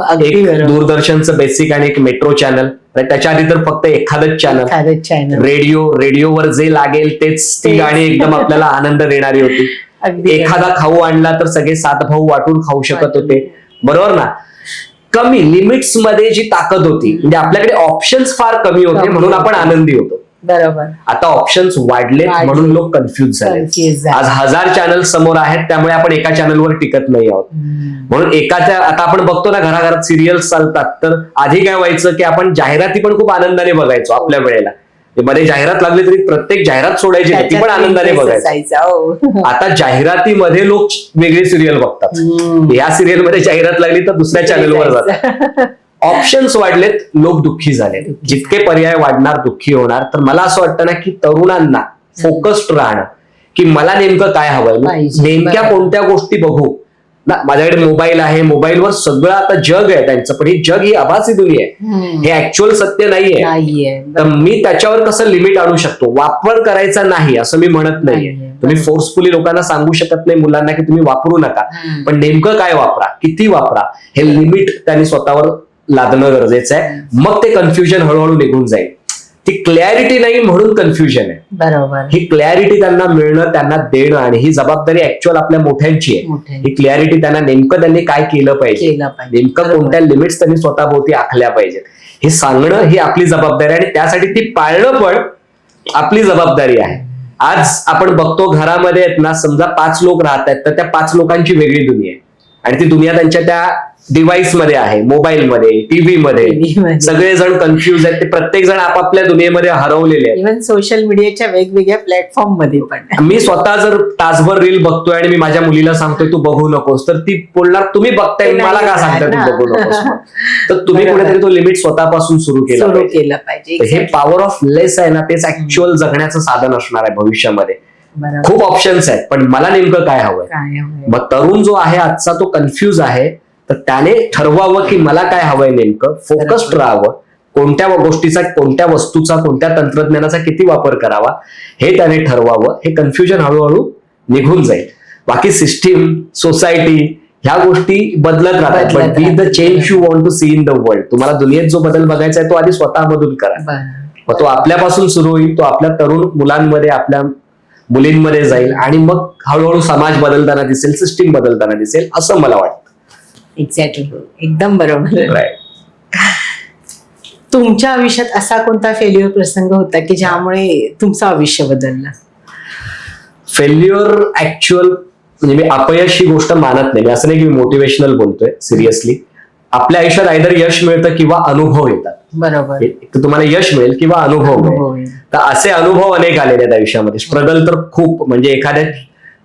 अगदी एक बरोबर. दूरदर्शनचं बेसिक आणि एक मेट्रो चॅनल. त्याच्या आधी तर फक्त एखादंच चॅनल. रेडिओवर जे लागेल तेच ती गाणी एकदम आपल्याला आनंद देणारी होती. अगदी एखादा खाऊ आणला तर सगळे 7 भाऊ वाटून खाऊ शकत होते, बरोबर ना. कमी लिमिट्स मध्ये जी ताकद होती, म्हणजे आपल्याकडे ऑप्शन्स फार कमी होते म्हणून आपण आनंदी होतो. बरोबर. आता ऑप्शन्स वाढले म्हणून लोक कन्फ्युज झाले. आज 1000 चॅनल समोर आहेत, त्यामुळे आपण एका चॅनलवर टिकत नाही आहोत. म्हणून एकाच्या, आता आपण बघतो ना घराघरात सिरियल्स चालतात, तर आधी काय व्हायचं की आपण जाहिराती पण खूप आनंदाने बघायचो आपल्या वेळेला. मध्ये जाहिरात लागली तरी प्रत्येक जाहिरात सोडायची नाही, ती पण आनंदाने बघायचं. आता जाहिरातीमध्ये लोक वेगळी सिरियल बघतात. या सिरियल मध्ये जाहिरात लागली तर दुसऱ्या चॅनलवर जातात. ऑप्शन्स वाढलेत, लोक दुःखी झाले. जितके पर्याय वाढणार दुःखी होणार. तर मला असं वाटतं ना की तरुणांना फोकस्ड राहणं, की मला नेमकं काय हवंय, नेमक्या कोणत्या गोष्टी बघू ना. माझ्याकडे मोबाईल आहे, मोबाईलवर सगळं आता जग आहे त्यांचं, पण ही जग ही आभासी दुनिया आहे, हे ऍक्च्युअल सत्य नाहीये. तर मी त्याच्यावर कसं लिमिट आणू शकतो. वापर करायचा नाही असं मी म्हणत नाहीये. तुम्ही फोर्सफुली लोकांना सांगू शकत नाही मुलांना की तुम्ही वापरू नका, पण नेमकं काय वापरा, किती वापरा, हे लिमिट त्यांनी स्वतःवर लादणं गरजेचं आहे. मग ते कन्फ्युजन हळूहळू निघून जाईल. ती क्लॅरिटी नाही म्हणून कन्फ्युजन आहे. बरोबर. ही क्लॅरिटी त्यांना मिळणं, त्यांना देणं, आणि ही जबाबदारी ऍक्च्युअल आपल्या मोठ्यांची आहे. ही क्लॅरिटी त्यांना नेमकं त्यांनी काय केलं पाहिजे, नेमकं कोणत्या लिमिट्स त्यांनी स्वतःभोवती आखल्या पाहिजेत हे सांगणं ही आपली जबाबदारी आहे, आणि त्यासाठी ती पाळणं पण आपली जबाबदारी आहे. आज आपण बघतो घरामध्ये आहेत ना, समजा 5 लोक राहत आहेत, तर त्या 5 लोकांची वेगळी दुनिया आहे, आणि ती दुनिया त्यांच्या त्या डिव्हाइस मध्ये आहे, मोबाईल मध्ये, टीव्ही मध्ये. सगळेजण कन्फ्युज आहेत, ते प्रत्येक जण आपापल्या दुनियेमध्ये हरवलेले आहेत. इव्हन सोशल मीडियाच्या वेगवेगळ्या प्लॅटफॉर्म मध्ये पण. मी स्वतः जर तासभर रील बघतोय आणि मी माझ्या मुलीला सांगतोय तू बघू नकोस, तर ती बोलणार तुम्ही बघताय मला का सांगताय तू बघू नकोस. तर तुम्ही कुठेतरी तो लिमिट स्वतःपासून सुरू केला पाहिजे. हे पॉवर ऑफ लेस आहे ना, तेच ऍक्च्युअल जगण्याचं साधन असणार आहे भविष्यामध्ये. खूप ऑप्शन्स आहेत, पण मला नेमकं काय हवंय. मग तरुण जो आहे आजचा तो कन्फ्यूज आहे, तर त्याने ठरवावं की मला काय हवंय नेमकं, फोकस्ड राहावं, कोणत्या गोष्टीचा, कोणत्या वस्तूचा, कोणत्या तंत्रज्ञानाचा किती वापर करावा हे त्याने ठरवावं. हे कन्फ्युजन हळूहळू निघून जाईल. बाकी सिस्टीम, सोसायटी ह्या गोष्टी बदलत राहतात, but be the change you want to see in the world. तुम्हाला दुनियेत जो बदल बघायचा आहे तो आधी स्वतःमधून करा. मग तो आपल्यापासून सुरू होईल, तो आपल्या तरुण मुलांमध्ये, आपल्या मुलींमध्ये जाईल, आणि मग हळूहळू समाज बदलताना दिसेल, सिस्टीम बदलताना दिसेल, असं मला वाटतं. एक्झॅक्टली, एकदम बरोबर. तुमच्या आयुष्यात असा कोणता फेल्युअर प्रसंग होता की ज्यामुळे तुमचं आयुष्य बदललं? फेल्युअर ऍक्च्युअल म्हणजे मी अपयश ही गोष्ट मानत नाही. मी असं नाही की मी मोटिवेशनल बोलतोय, सिरियसली. आपल्या आयुष्यात आयदर यश मिळतं किंवा अनुभव येतात. बरोबर. तुम्हाला यश मिळेल किंवा अनुभव मिळेल. तर असे अनुभव अनेक आलेले आहेत आयुष्यामध्ये. स्ट्रगल तर खूप, म्हणजे एखाद्या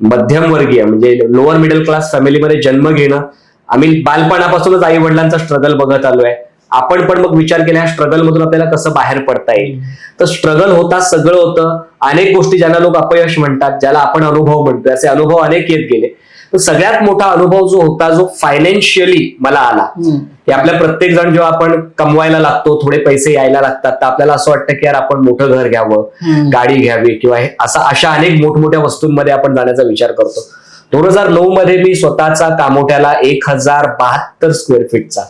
मध्यमवर्गीय म्हणजे लोअर मिडल क्लास फॅमिलीमध्ये जन्म घेणं, आम्ही बालपणापासूनच आई वडिलांचा स्ट्रगल बघत आलोय. आपण पण मग विचार केला स्ट्रगल मधून आपल्याला कसं बाहेर पडता येईल. तर स्ट्रगल होता, सगळं होतं. अनेक गोष्टी ज्यांना लोक अपयश म्हणतात, ज्याला आपण अनुभव म्हणतोय, असे अनुभव अनेक येत गेले. तर सगळ्यात मोठा अनुभव जो होता, जो फायनान्शियली मला आला, की आपल्या प्रत्येक जण जेव्हा आपण कमवायला लागतो, थोडे पैसे यायला लागतात, तर आपल्याला असं वाटतं की यार आपण मोठं घर घ्यावं, गाडी घ्यावी, किंवा अशा अनेक मोठमोठ्या वस्तूंमध्ये आपण जाण्याचा विचार करतो. 2009 मध्ये मी स्वतःचा कामोठ्याला 1072 स्क्वेअर फीटचा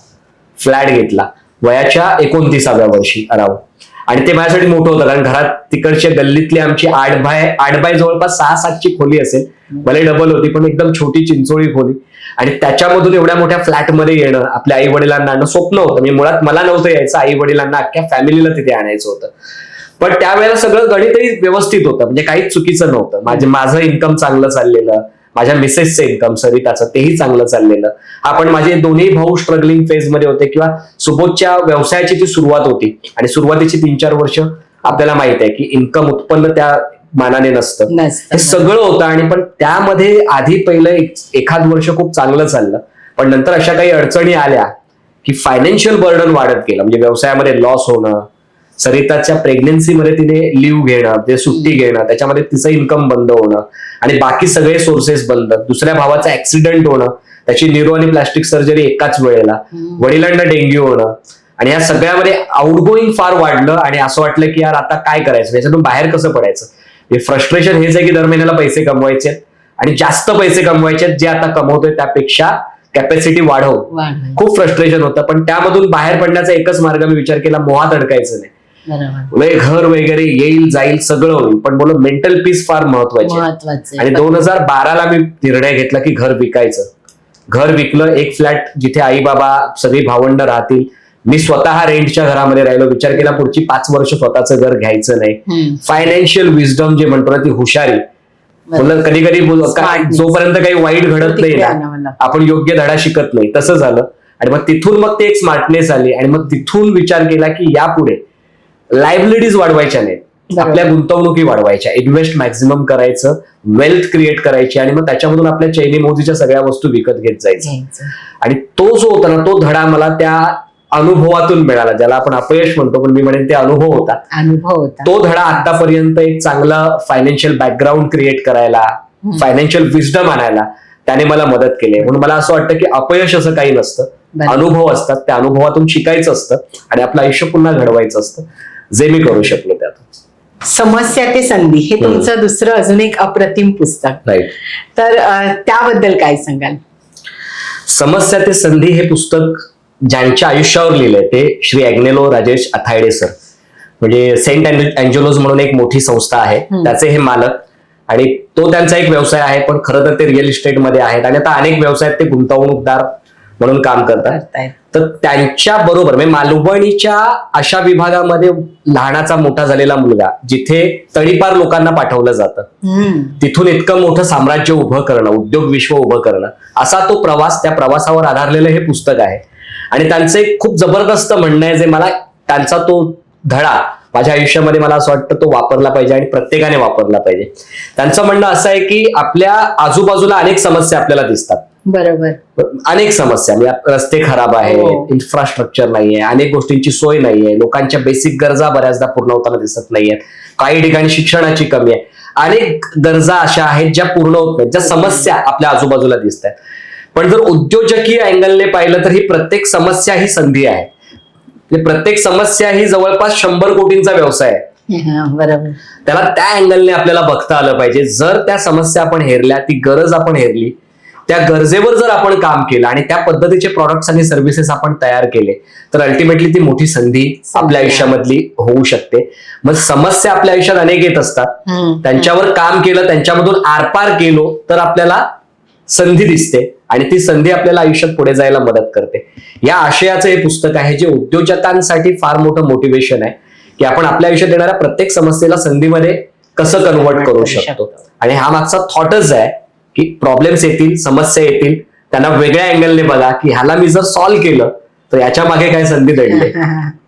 फ्लॅट घेतला, वयाच्या 29व्या वर्षी अराउंड. आणि ते माझ्यासाठी मोठं होतं, कारण घरात तिकडच्या गल्लीतली आमची 8 बाय जवळपास 6-7ची खोली असेल, भले डबल होती पण एकदम छोटी चिंचोळी खोली. आणि त्याच्यामधून एवढ्या मोठ्या फ्लॅटमध्ये येणं, आपल्या आई वडिलांना आणणं स्वप्न होतं. म्हणजे मुळात मला नव्हतं यायचं, आई वडिलांना, अख्ख्या फॅमिलीला तिथे आणायचं होतं. पण त्यावेळेला सगळं गणितही व्यवस्थित होतं, म्हणजे काहीच चुकीचं नव्हतं. माझं इन्कम चांगलं चाललेलं, माझ्या मिसेसचं इन्कम सरिताचं तेही चांगलं चाललेलं. आपण माझे दोन्ही भाऊ स्ट्रगलिंग फेज मध्ये होते किंवा सुबोधच्या व्यवसायाची ती सुरुवात होती आणि सुरुवातीची 3-4 वर्ष आपल्याला माहित आहे की इन्कम उत्पन्न त्या मानाने नसतं. हे सगळं होतं आणि पण त्यामध्ये आधी पहिलं एखाद वर्ष खूप चांगलं चाललं, पण नंतर अशा काही अडचणी आल्या की फायनान्शियल बर्डन वाढत गेलं. म्हणजे व्यवसायामध्ये लॉस होणं, सरिताच्या प्रेग्नन्सीमध्ये तिने लिव्ह घेणं, ते सुट्टी घेणं, त्याच्यामध्ये तिचं इन्कम बंद होणं आणि बाकी सगळे सोर्सेस बंद. दुसऱ्या भावाचा ऍक्सिडेंट होणं, त्याची न्यूरो आणि प्लास्टिक सर्जरी एकाच वेळेला, वडिलांना डेंग्यू होणं आणि या सगळ्यामध्ये आउटगोईंग फार वाढलं आणि असं वाटलं की यार आता काय करायचं, याच्यातून बाहेर कसं पडायचं. हे फ्रस्ट्रेशन हेच आहे की दर महिन्याला पैसे कमवायचे आणि जास्त पैसे कमवायचे, जे आता कमवतोय त्यापेक्षा कॅपॅसिटी वाढव. खूप फ्रस्ट्रेशन होतं, पण त्यामधून बाहेर पडण्याचा एकच मार्ग मी विचार केला, मोहात अडकायचं नाही. घर वगैरे येईल जाईल सगळं होईल, पण बोल मेंटल पीस फार महत्वाची. आणि 2012ला मी निर्णय घेतला की घर विकायचं. घर विकलं, एक फ्लॅट जिथे आई बाबा सगळी भावंड राहतील, मी स्वतः रेंटच्या घरामध्ये राहिलो. विचार केला पुढची 5 वर्ष स्वतःचं घर घ्यायचं नाही. फायनान्शियल विजडम जे म्हणतो ना, ती हुशारी. कधी कधी जोपर्यंत काही वाईट घडत नाही ना, आपण योग्य धडा शिकत नाही, तसं झालं. आणि मग तिथून मग ते एक स्मार्टनेस आली आणि मग तिथून विचार केला की यापुढे लायबिलिटीज वाढवायच्या नाहीत, आपल्या गुंतवणुकी वाढवायच्या, इन्व्हेस्ट मॅक्झिमम करायचं, वेल्थ क्रिएट करायची आणि मग त्याच्यामधून आपल्या चैनी मोजीच्या सगळ्या वस्तू विकत घेत जायचं. आणि तो जो होता ना, तो धडा मला त्या अनुभवातून मिळाला, ज्याला आपण अपयश म्हणतो, पण मी म्हणेन ते अनुभव होता. तो धडा आतापर्यंत एक चांगला फायनान्शियल बॅकग्राऊंड क्रिएट करायला, फायनान्शियल विजडम आणायला त्याने मला मदत केली. म्हणून मला असं वाटतं की अपयश असं काही नसतं, अनुभव असतात, त्या अनुभवातून शिकायचं असतं आणि आपलं आयुष्य पुन्हा घडवायचं असतं, जे मी करू शकलो त्यात. समस्या ते संधी हे तुमचं दुसरं अजून एक अप्रतिम पुस्तक. राईट. तर त्याबद्दल काय सांगाल? समस्या ते संधी हे पुस्तक ज्यांच्या आयुष्यावर लिहिलंय ते श्री अग्नेलो राजेश अथायडे सर. म्हणजे सेंट अँजेलोज म्हणून एक मोठी संस्था आहे, त्याचे हे मालक. आणि तो त्यांचा एक व्यवसाय आहे, पण खरं तर ते रिअल इस्टेटमध्ये आहेत आणि आता अनेक व्यवसायात ते गुंतवणूकदार म्हणून काम करतात. तर त्यांच्या बरोबर म्हणजे मालवणीच्या अशा विभागामध्ये लहानाचा मोठा झालेला मुलगा, जिथे तडीपार लोकांना पाठवलं जातं, तिथून इतकं मोठं साम्राज्य उभं करणं, उद्योग विश्व उभं करणं, असा तो प्रवास, त्या प्रवासावर आधारलेलं हे पुस्तक आहे. आणि त्यांचं एक खूप जबरदस्त म्हणणं आहे, जे मला त्यांचा तो धडा माझ्या आयुष्यामध्ये मला असं वाटतं तो वापरला पाहिजे आणि प्रत्येकाने वापरला पाहिजे. त्यांचं म्हणणं असं आहे की आपल्या आजूबाजूला अनेक समस्या आपल्याला दिसतात. बरोबर. अनेक समस्या, म्हणजे रस्ते खराब आहे, इन्फ्रास्ट्रक्चर नाहीये, अनेक गोष्टींची सोय नाहीये, लोकांच्या बेसिक गरजा बऱ्याचदा पूर्ण होताना दिसत नाहीयेत, काही ठिकाणी शिक्षणाची कमी आहे, अनेक गरजा अशा आहेत ज्या पूर्ण होत नाहीत, ज्या समस्या आपल्या आजूबाजूला दिसत आहेत. पण जर उद्योजकीय अँगलने पाहिलं तर ही प्रत्येक समस्या ही संधी आहे. प्रत्येक समस्या ही जवळपास 100 कोटींचा व्यवसाय आहे. बरोबर. त्याला त्या अँगलने आपल्याला बघता आलं पाहिजे. जर त्या समस्या आपण हेरल्या, ती गरज आपण हेरली, त्या गरजेवर जर आपण काम केलं आणि त्या पद्धतीचे प्रॉडक्ट्स आणि सर्व्हिसेस आपण तयार केले, तर अल्टिमेटली ती मोठी संधी आपल्या आयुष्यामधली होऊ शकते. मग समस्या आपल्या आयुष्यात अनेक येत असतात, त्यांच्यावर काम केलं, त्यांच्यामधून आरपार केलो तर आपल्याला संधी दिसते आणि ती संधी आपल्याला आयुष्यात पुढे जायला मदत करते. या आशयाचं हे पुस्तक आहे, जे उद्योजकांसाठी फार मोठं मोटिवेशन आहे की आपण आपल्या आयुष्यात येणाऱ्या प्रत्येक समस्येला संधीमध्ये कसं कन्वर्ट करू शकतो. आणि हा मागचा थॉटच आहे की प्रॉब्लेम्स येतील, समस्या येतील, त्यांना वेगळ्या अँगलने बघा की ह्याला मी जर सॉल्व्ह केलं तर याच्या मागे काय संधी दडली,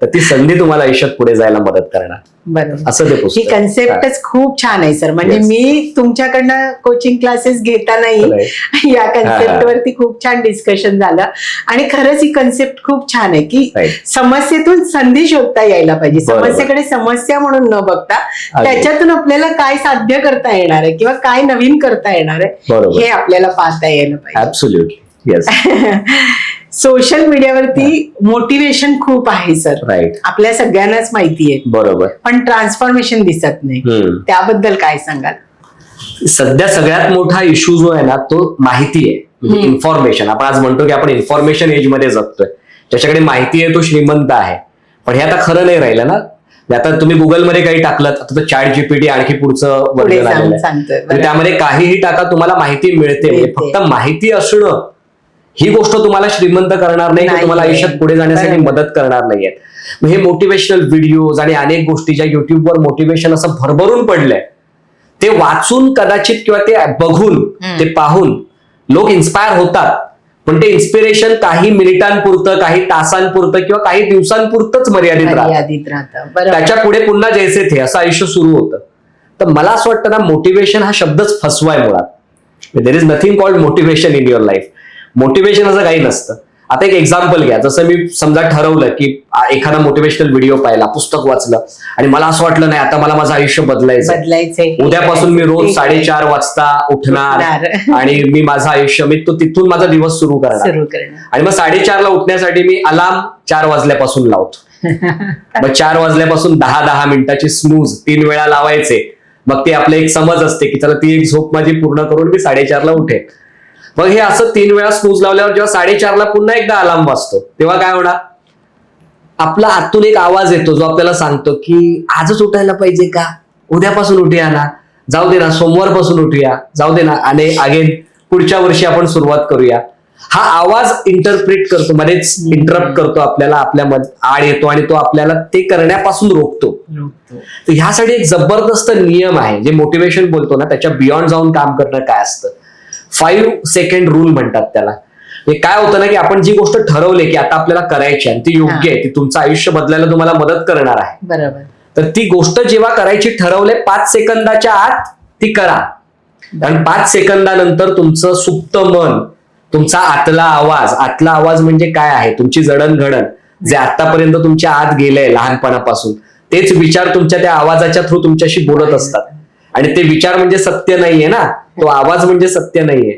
तर ती संधी तुम्हाला आयुष्यात पुढे जायला मदत करणार. बरोबर. असं ते पुस्तक. ही कन्सेप्टच खूप छान आहे सर. म्हणजे मी तुमच्याकडनं कोचिंग क्लासेस घेतानाही या कन्सेप्ट वरती खूप छान डिस्कशन झालं आणि खरंच ही कन्सेप्ट खूप छान आहे की समस्येतून संधी शोधता यायला पाहिजे. समस्येकडे समस्या म्हणून न बघता त्याच्यातून आपल्याला काय साध्य करता येणार आहे किंवा काय नवीन करता येणार आहे हे आपल्याला पाहता यायला पाहिजे. ऍब्सोल्युटली. येस. सोशल मीडियावरती मोटिवेशन खूप आहे सर. राईट. आपल्या सगळ्यांनाच माहिती आहे. बरोबर. पण ट्रान्सफॉर्मेशन दिसत नाही. त्याबद्दल काय सांगाल? सध्या सगळ्यात मोठा इश्यू जो आहे ना, तो माहिती आहे, म्हणजे इन्फॉर्मेशन. आपण आज म्हणतो की आपण इन्फॉर्मेशन एज मध्ये जगतोय, ज्याच्याकडे माहिती आहे तो श्रीमंत आहे. पण हे आता खरं नाही राहिलं ना. आता तुम्ही गुगलमध्ये काही टाकलं, आता तर चॅट जीपीटी आणखी पुढचं वर्जन आलेलं आहे, त्यामध्ये काहीही टाका तुम्हाला माहिती मिळते. फक्त माहिती असणं ही गोष्ट तुम्हाला श्रीमंत करणार नाही, तुम्हाला आयुष्यात पुढे जाण्यासाठी मदत करणार नाहीये. हे मोटिवेशनल व्हिडिओज आणि अनेक गोष्टी ज्या युट्यूबवर मोटिवेशन असं भरभरून पडलंय, ते वाचून कदाचित किंवा ते बघून ते पाहून लोक इन्स्पायर होतात, पण ते इन्स्पिरेशन काही मिनिटांपुरतं, काही तासांपुरतं किंवा काही दिवसांपुरतंच मर्यादित राहतं. त्याच्या पुढे पुन्हा जैसे थे असं आयुष्य सुरू होतं. तर मला असं वाटतं ना, मोटिवेशन हा शब्दच फसवाय मुळात. There is nothing called motivation in your life. Motivation असं काही नसतं. आता एक एक्झाम्पल घ्या, जसं मी समजा ठरवलं की एखादा मोटिवेशनल व्हिडिओ पाहिला, पुस्तक वाचलं आणि मला असं वाटलं नाही आता मला माझं आयुष्य बदलायचंय, उद्यापासून मी रोज 4:30 वाजता उठणार आणि मी माझं आयुष्य तिथून माझा दिवस सुरू करणार. आणि मग 4:30 उठण्यासाठी मी अलार्म 4 वाजल्यापासून लावतो. मग 4 वाजल्यापासून 10-10 मिनिटाची स्नूज 3 वेळा लावायचे. मग ते आपलं एक समज असते की चला ती एक झोप माझी पूर्ण करून मी 4:30 उठेन. मग हे असं 3 वेळा स्नूज लावल्यावर जेव्हा 4:30 पुन्हा एकदा अलार्म वाजतो, तेव्हा काय होणार? आपला आतून एक आवाज येतो जो आपल्याला सांगतो की आजच उठायला पाहिजे का, उद्यापासून उठूया ना, जाऊ दे ना, सोमवारपासून उठूया, जाऊ दे ना, आणि अगेन पुढच्या वर्षी आपण सुरुवात करूया. हा आवाज इंटरप्रिट करतो, मध्येच इंटरप्ट करतो आपल्याला, आपल्या आड येतो आणि तो आपल्याला ते करण्यापासून रोखतो. तर ह्यासाठी एक जबरदस्त नियम आहे, जे मोटिवेशन बोलतो ना त्याच्या बियॉन्ड जाऊन काम करणं काय असतं. 5 सेकंड रूल म्हणतात त्याला. हे काय होतं ना की आपण जी गोष्ट ठरवली की आता आपल्याला करायची आणि ती योग्य आहे, ती तुमचं आयुष्य बदलायला तुम्हाला मदत करणार आहे, बरोबर, तर ती गोष्ट जेव्हा करायची ठरवले 5 सेकंदाच्या आत ती करा. कारण 5 सेकंदानंतर तुमचं सुप्त मन, तुमचा आतला आवाज म्हणजे काय आहे, तुमची जडणघडण जे आतापर्यंत तुमच्या आत गेलंय लहानपणापासून, तेच विचार तुमच्या त्या आवाजाच्या थ्रू तुमच्याशी बोलत असतात. आणि ते विचार म्हणजे सत्य नाहीये ना, तो आवाज म्हणजे सत्य नाहीये.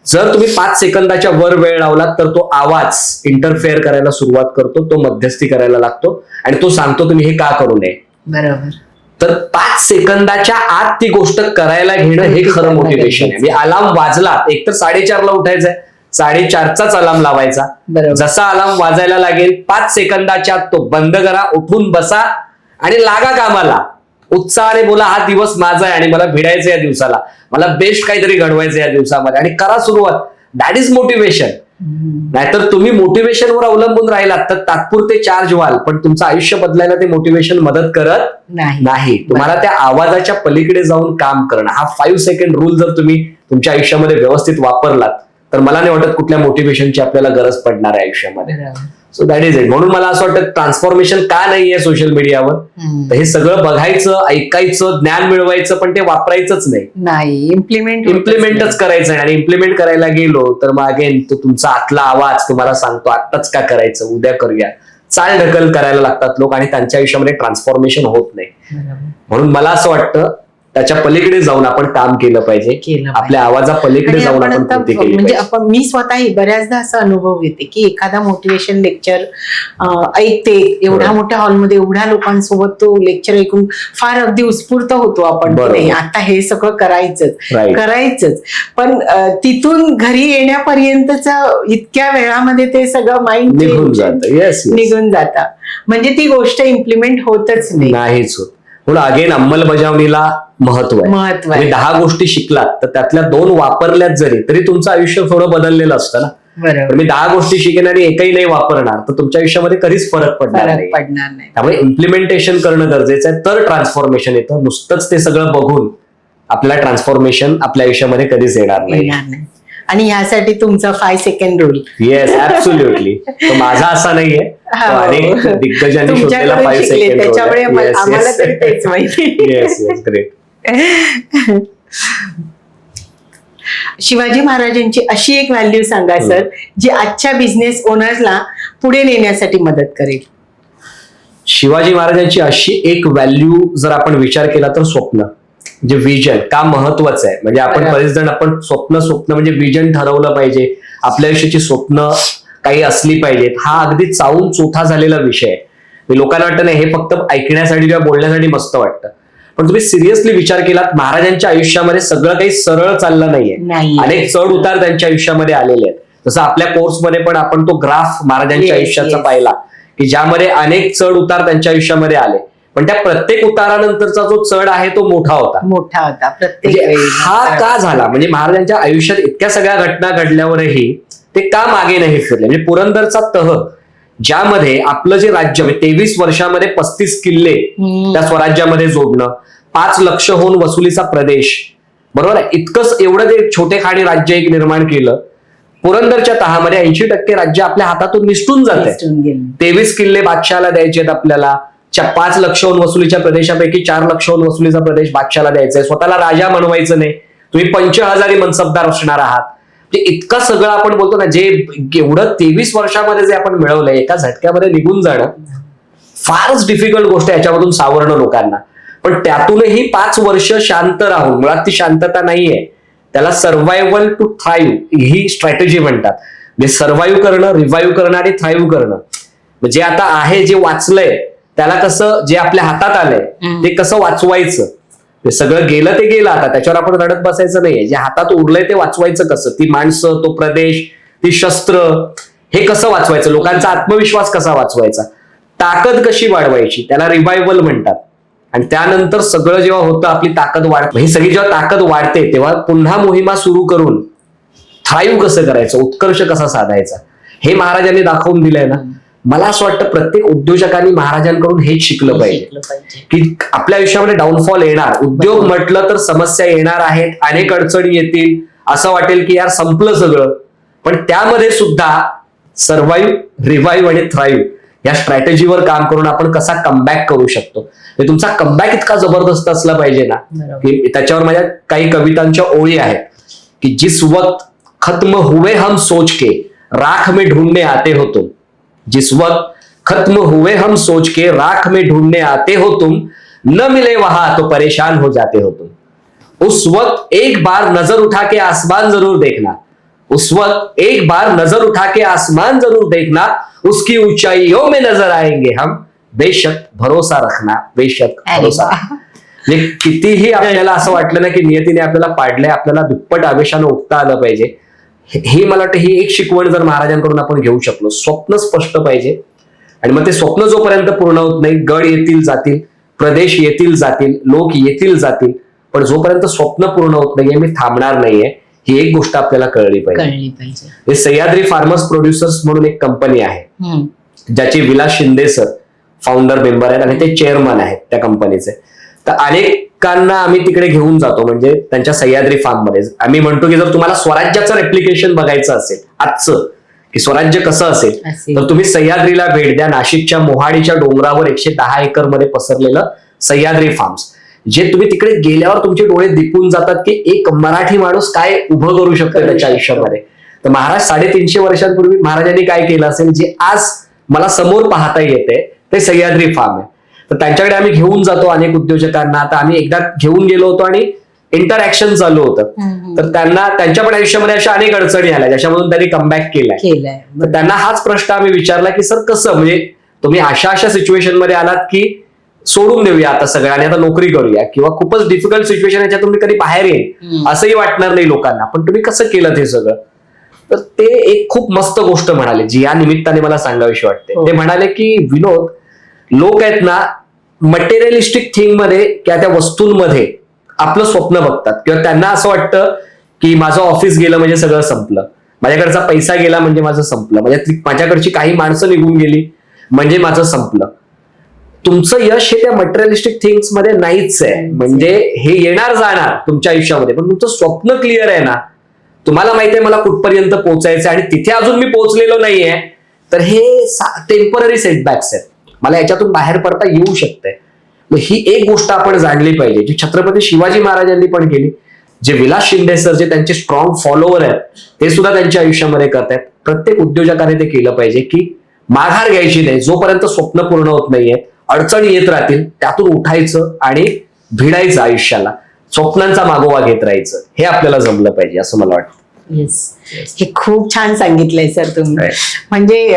जर तुम्ही 5 सेकंदाच्या वर वेळ लावलात तर तो आवाज इंटरफेअर करायला सुरुवात करतो, तो मध्यस्थी करायला लागतो आणि तो सांगतो तुम्ही हे का करू नये. बरोबर. तर 5 सेकंदाच्या आत ती गोष्ट करायला घेणं हे खरं मोटिवेशन आहे. अलार्म वाजला, एकतर 4:30 उठायचंय, 4:30 अलार्म लावायचा. जसा अलार्म वाजायला लागेल 5 सेकंदाच्या आत तो बंद करा, उठून बसा आणि लागा कामाला. उत्साहाने बोला हा दिवस माझा आहे आणि मला भिडायचं या दिवसाला, मला बेस्ट काहीतरी घडवायचं या दिवसामध्ये, आणि करा सुरुवात. That is motivation. नाहीतर तुम्ही मोटिवेशनवर अवलंबून राहिलात तर तात्पुरते चार्ज व्हाल, पण तुमचं आयुष्य बदलायला ते मोटिवेशन मदत करत नाही. तुम्हाला त्या आवाजाच्या पलीकडे जाऊन काम करणं, हा 5 सेकंड रूल जर तुम्ही तुमच्या आयुष्यामध्ये व्यवस्थित वापरलात तर मला नाही वाटत कुठल्या मोटिवेशनची आपल्याला गरज पडणार आहे आयुष्यामध्ये. So that is it. म्हणून मला असं वाटतं ट्रान्सफॉर्मेशन का नाहीये सोशल मीडियावर, तर हे सगळं बघायचं, ऐकायचं, ज्ञान मिळवायचं, पण ते वापरायचंच नाही, इम्प्लिमेंटच करायचं नाही. आणि इम्प्लिमेंट करायला गेलो तर मग अगेन तो तुमचा आतला आवाज तुम्हाला सांगतो आत्ताच का करायचं, उद्या करूया, चाल ढकल करायला लागतात लोक आणि त्यांच्या आयुष्यामध्ये ट्रान्सफॉर्मेशन होत नाही. म्हणून मला असं वाटतं त्याच्या पलीकडे जाऊन आपण काम केलं पाहिजे, आपल्या आवाजा पलीकडे जाऊन आपण कृती केली म्हणजे आपण, मी स्वतःही बऱ्याचदा असा अनुभव घेते की एखादा मोटिवेशन लेक्चर ऐकते, एवढ्या मोठ्या हॉलमध्ये एवढ्या लोकांसोबत तो लेक्चर ऐकून फार अगदी उत्स्फूर्त होतो आपण, नाही आता हे सगळं करायचंच, पण तिथून घरी येण्यापर्यंतच इतक्या वेळामध्ये ते सगळं माइंड निघून जातं, म्हणजे ती गोष्ट इम्प्लिमेंट होतच नाहीच होत. म्हणून अगेन अंमलबजावणीला महत्व आहे. 10 गोष्टी शिकलात तर त्यातल्या 2 वापरल्यात जरी तरी तुमचं आयुष्य थोडं बदललेलं असतं ना. मी 10 गोष्टी शिकेन आणि एकही नाही वापरणार तर तुमच्या आयुष्यामध्ये कधीच फरक पडणार नाही. त्यामुळे इम्प्लिमेंटेशन करणं गरजेचं आहे, तर ट्रान्सफॉर्मेशन येतं. नुसतंच ते सगळं बघून आपल्याला ट्रान्सफॉर्मेशन आपल्या आयुष्यामध्ये कधीच येणार नाही. आणि ह्यासाठी तुमचा 5 सेकंड रूल. Yes, absolutely. तो माझा असा नाहीये, अनेक दिग्गजांनी शोधलेला 5 सेकंड त्याच्यामुळे आम्हाला तरी तेच माहिती. Yes, great. शिवाजी महाराजांची अशी एक व्हॅल्यू सांगा सर, जी आजच्या बिझनेस ओनर्सला पुढे नेण्यासाठी मदत करेल. शिवाजी महाराजांची अशी एक व्हॅल्यू जर आपण विचार केला तर स्वप्न, म्हणजे विजन का महत्वाचं आहे. म्हणजे आपण बरेच जण आपण स्वप्न म्हणजे विजन ठरवलं पाहिजे, आपल्या आयुष्याची स्वप्न काही असली पाहिजेत. हा अगदी चावून चोथा झालेला विषय आहे. लोकांना वाटतं नाही हे फक्त ऐकण्यासाठी किंवा बोलण्यासाठी मस्त वाटतं, पण तुम्ही सिरियसली विचार केलात महाराजांच्या आयुष्यामध्ये सगळं काही सरळ चाललं नाहीये. अनेक चढ उतार त्यांच्या आयुष्यामध्ये आलेले आहेत. जसं आपल्या कोर्समध्ये पण आपण तो ग्राफ महाराजांच्या आयुष्याचा पाहिला की ज्यामध्ये अनेक चढ उतार त्यांच्या आयुष्यामध्ये आले, पण त्या प्रत्येक उतारानंतरचा जो चढ आहे तो मोठा होता प्रत्येक. हा का झाला? म्हणजे महाराजांच्या आयुष्यात इतक्या सगळ्या घटना घडल्यावरही ते का मागे नाही फिरले. म्हणजे पुरंदरचा तह, ज्यामध्ये आपलं जे राज्य 23 वर्षामध्ये 35 किल्ले त्या स्वराज्यामध्ये जोडणं, 5 लक्षहून वसुलीचा प्रदेश, बरोबर आहे. इतकंच एवढं ते छोटेखानी राज्य एक निर्माण केलं. पुरंदरच्या तहामध्ये 80% राज्य आपल्या हातातून निसटून जाते. 23 किल्ले बादशाला द्यायचे आहेत आपल्याला. 5 लक्षहून वसुलीच्या प्रदेशापैकी 4 लक्षहून वसुलीचा प्रदेश बादशाला द्यायचा आहे. स्वतःला राजा म्हणवायचं नाही, तुम्ही 50,000 मनसबदार असणार आहात. इतकं सगळं आपण बोलतो ना, जे एवढं 23 वर्षामध्ये जे आपण मिळवलंय एका झटक्यामध्ये निघून जाणं फारच डिफिकल्ट गोष्ट आहे याच्यामधून सावरणं लोकांना. पण त्यातूनही 5 वर्ष शांत राहून, मुळात ती शांतता नाहीये, त्याला सर्व्हायव्हल टू थ्राईव्ह ही स्ट्रॅटेजी म्हणतात. म्हणजे सर्व्हाइव्ह करणं, रिव्हाइव्ह करणं आणि थ्राईव्ह करणं. जे आता आहे, जे वाचलंय त्याला कसं, जे आपल्या हातात आलंय ते कसं वाचवायचं. ते सगळं गेलं ते गेलं, आता त्याच्यावर आपण रडत बसायचं नाहीये. जे हातात उरलंय ते वाचवायचं कसं, ती माणसं, तो प्रदेश, ती शस्त्र, हे कसं वाचवायचं, लोकांचा आत्मविश्वास कसा वाचवायचा, ताकद कशी वाढवायची, त्याला रिव्हायव्हल म्हणतात. आणि त्यानंतर सगळं जेव्हा होतं, आपली ताकद वाढते, ही सगळी जेव्हा ताकद वाढते तेव्हा पुन्हा मोहिमा सुरू करून थ्राईव्ह कसं करायचं, उत्कर्ष कसा साधायचा, हे महाराजांनी दाखवून दिलंय ना. मला असं वाटतं प्रत्येक उद्योजकांनी महाराजांकडून हेच शिकलं पाहिजे की आपल्या आयुष्यामध्ये डाऊनफॉल येणार, उद्योग म्हटलं तर समस्या येणार आहेत, अनेक अडचणी येतील, असं वाटेल की यार संपलं सगळं. पण त्यामध्ये सुद्धा सर्व्हाइव्ह, रिव्हाइव्ह आणि थ्राईव्ह या स्ट्रॅटेजीवर काम करून आपण कसा कमबॅक करू शकतो. तुमचा कमबॅक इतका जबरदस्त असला पाहिजे ना, की त्याच्यावर माझ्या काही कवितांच्या ओळी आहेत की जिस वक्त खत्म हुए हम सोच के राख में ढूंढने आते हो तुम, जिस वक्त खत्म हुए हम सोच के राख में ढूंढने आते हो तुम, न मिले वहां तो परेशान हो जाते हो तुम. उस वक्त एक बार नजर उठा के आसमान जरूर देखना, उस वक्त एक बार नजर उठा के आसमान जरूर देखना, उसकी ऊंचाइयों में नजर आएंगे हम, बेशक भरोसा रखना, बेशक भरोसा. म्हणजे कितीही आपल्याला असं वाटलं ना की नियतीने आपल्याला पाडलंय, आपल्याला दुप्पट आवेशानं उठता आलं पाहिजे. ही मला वाटतं ही एक शिकवण जर महाराजांकडून आपण घेऊ शकलो. स्वप्न स्पष्ट पाहिजे, आणि मग ते स्वप्न जोपर्यंत पूर्ण होत नाही, गड येतील जातील, प्रदेश येतील जातील, लोक येतील जातील, पण जोपर्यंत स्वप्न पूर्ण होत नाहीये मी थांबणार नाहीये, ही एक गोष्ट आपल्याला कळली पाहिजे. हे सह्याद्री फार्मर्स प्रोड्युसर्स म्हणून एक कंपनी आहे, ज्याचे Vilas Shinde sir founder member आहेत आणि ते चेअरमन आहेत त्या कंपनीचे. तर अनेकांना आम्ही तिकडे घेऊन जातो, म्हणजे त्यांच्या सह्याद्री फार्म मध्ये. आम्ही म्हणतो की जर तुम्हाला स्वराज्याचं रेप्लिकेशन बघायचं असेल आजचं, की स्वराज्य कसं असेल, तर तुम्ही सह्याद्रीला भेट द्या. नाशिकच्या मोहाडीच्या डोंगरावर 110 एकर मध्ये पसरलेलं सह्याद्री फार्म्स, जे तुम्ही तिकडे गेल्यावर तुमचे डोळे दिपून जातात की एक मराठी माणूस काय उभं करू शकतो त्याच्या आयुष्यामध्ये. तर महाराज 350 वर्षांपूर्वी महाराजांनी काय केलं असेल, जे आज मला समोर पाहता येते, ते सह्याद्री फार्म आहे. तर त्यांच्याकडे आम्ही घेऊन जातो अनेक उद्योजकांना. आता आम्ही एकदा घेऊन गेलो होतो आणि इंटरॅक्शन चालू होतं, तर त्यांना त्यांच्या पण आयुष्यामध्ये अशा अनेक अडचणी आल्या ज्याच्यामधून त्यांनी कमबॅक केलाय. तर त्यांना हाच प्रश्न आम्ही विचारला की सर कसं, म्हणजे तुम्ही अशा सिच्युएशन मध्ये आलात की सोडून देऊया आता सगळं आणि आता नोकरी करूया, किंवा खूपच डिफिकल्ट सिच्युएशन याच्यातून मी कधी बाहेर येईल असंही वाटणार नाही लोकांना, पण तुम्ही कसं केलं ते सगळं. तर ते एक खूप मस्त गोष्ट म्हणाले, जी या निमित्ताने मला सांगावीशी वाटते. ते म्हणाले की विनोद, लोक आहेत ना मटेरियलिस्टिक थिंग मध्ये किंवा त्या वस्तूंमध्ये आपलं स्वप्न बघतात, किंवा त्यांना असं वाटतं की माझं ऑफिस गेलं म्हणजे सगळं संपलं, माझ्याकडचा पैसा गेला म्हणजे माझं संपलं, माझ्याकडची काही माणसं निघून गेली म्हणजे माझं संपलं. तुमचं यश हे त्या मटेरियलिस्टिक थिंग्स मध्ये नाहीच आहे. म्हणजे हे येणार जाणार तुमच्या आयुष्यामध्ये, पण तुमचं स्वप्न क्लिअर आहे ना, तुम्हाला माहिती आहे मला कुठपर्यंत पोहोचायचं आणि तिथे अजून मी पोहोचलेलो नाहीये, तर हे टेम्पररी सेटबॅक्स आहेत, मला याच्यातून बाहेर पडता येऊ शकतंय. ही एक गोष्ट आपण जाणली पाहिजे, जी छत्रपती शिवाजी महाराजांनी पण केली, जे विलास शिंदे सर जे त्यांचे स्ट्रॉंग फॉलोअर आहेत ते सुद्धा त्यांच्या आयुष्यामध्ये करतायत. प्रत्येक उद्योजकाने ते केलं पाहिजे की माघार घ्यायची नाही, जोपर्यंत स्वप्न पूर्ण होत नाहीये, अडचणी येत राहतील, त्यातून उठायचं आणि भिडायचं, आयुष्याला स्वप्नांचा मागोवा घेत राहायचं. हे आपल्याला जमलं पाहिजे असं मला वाटतं. हे खूप छान सांगितलंय सर तुम्ही. म्हणजे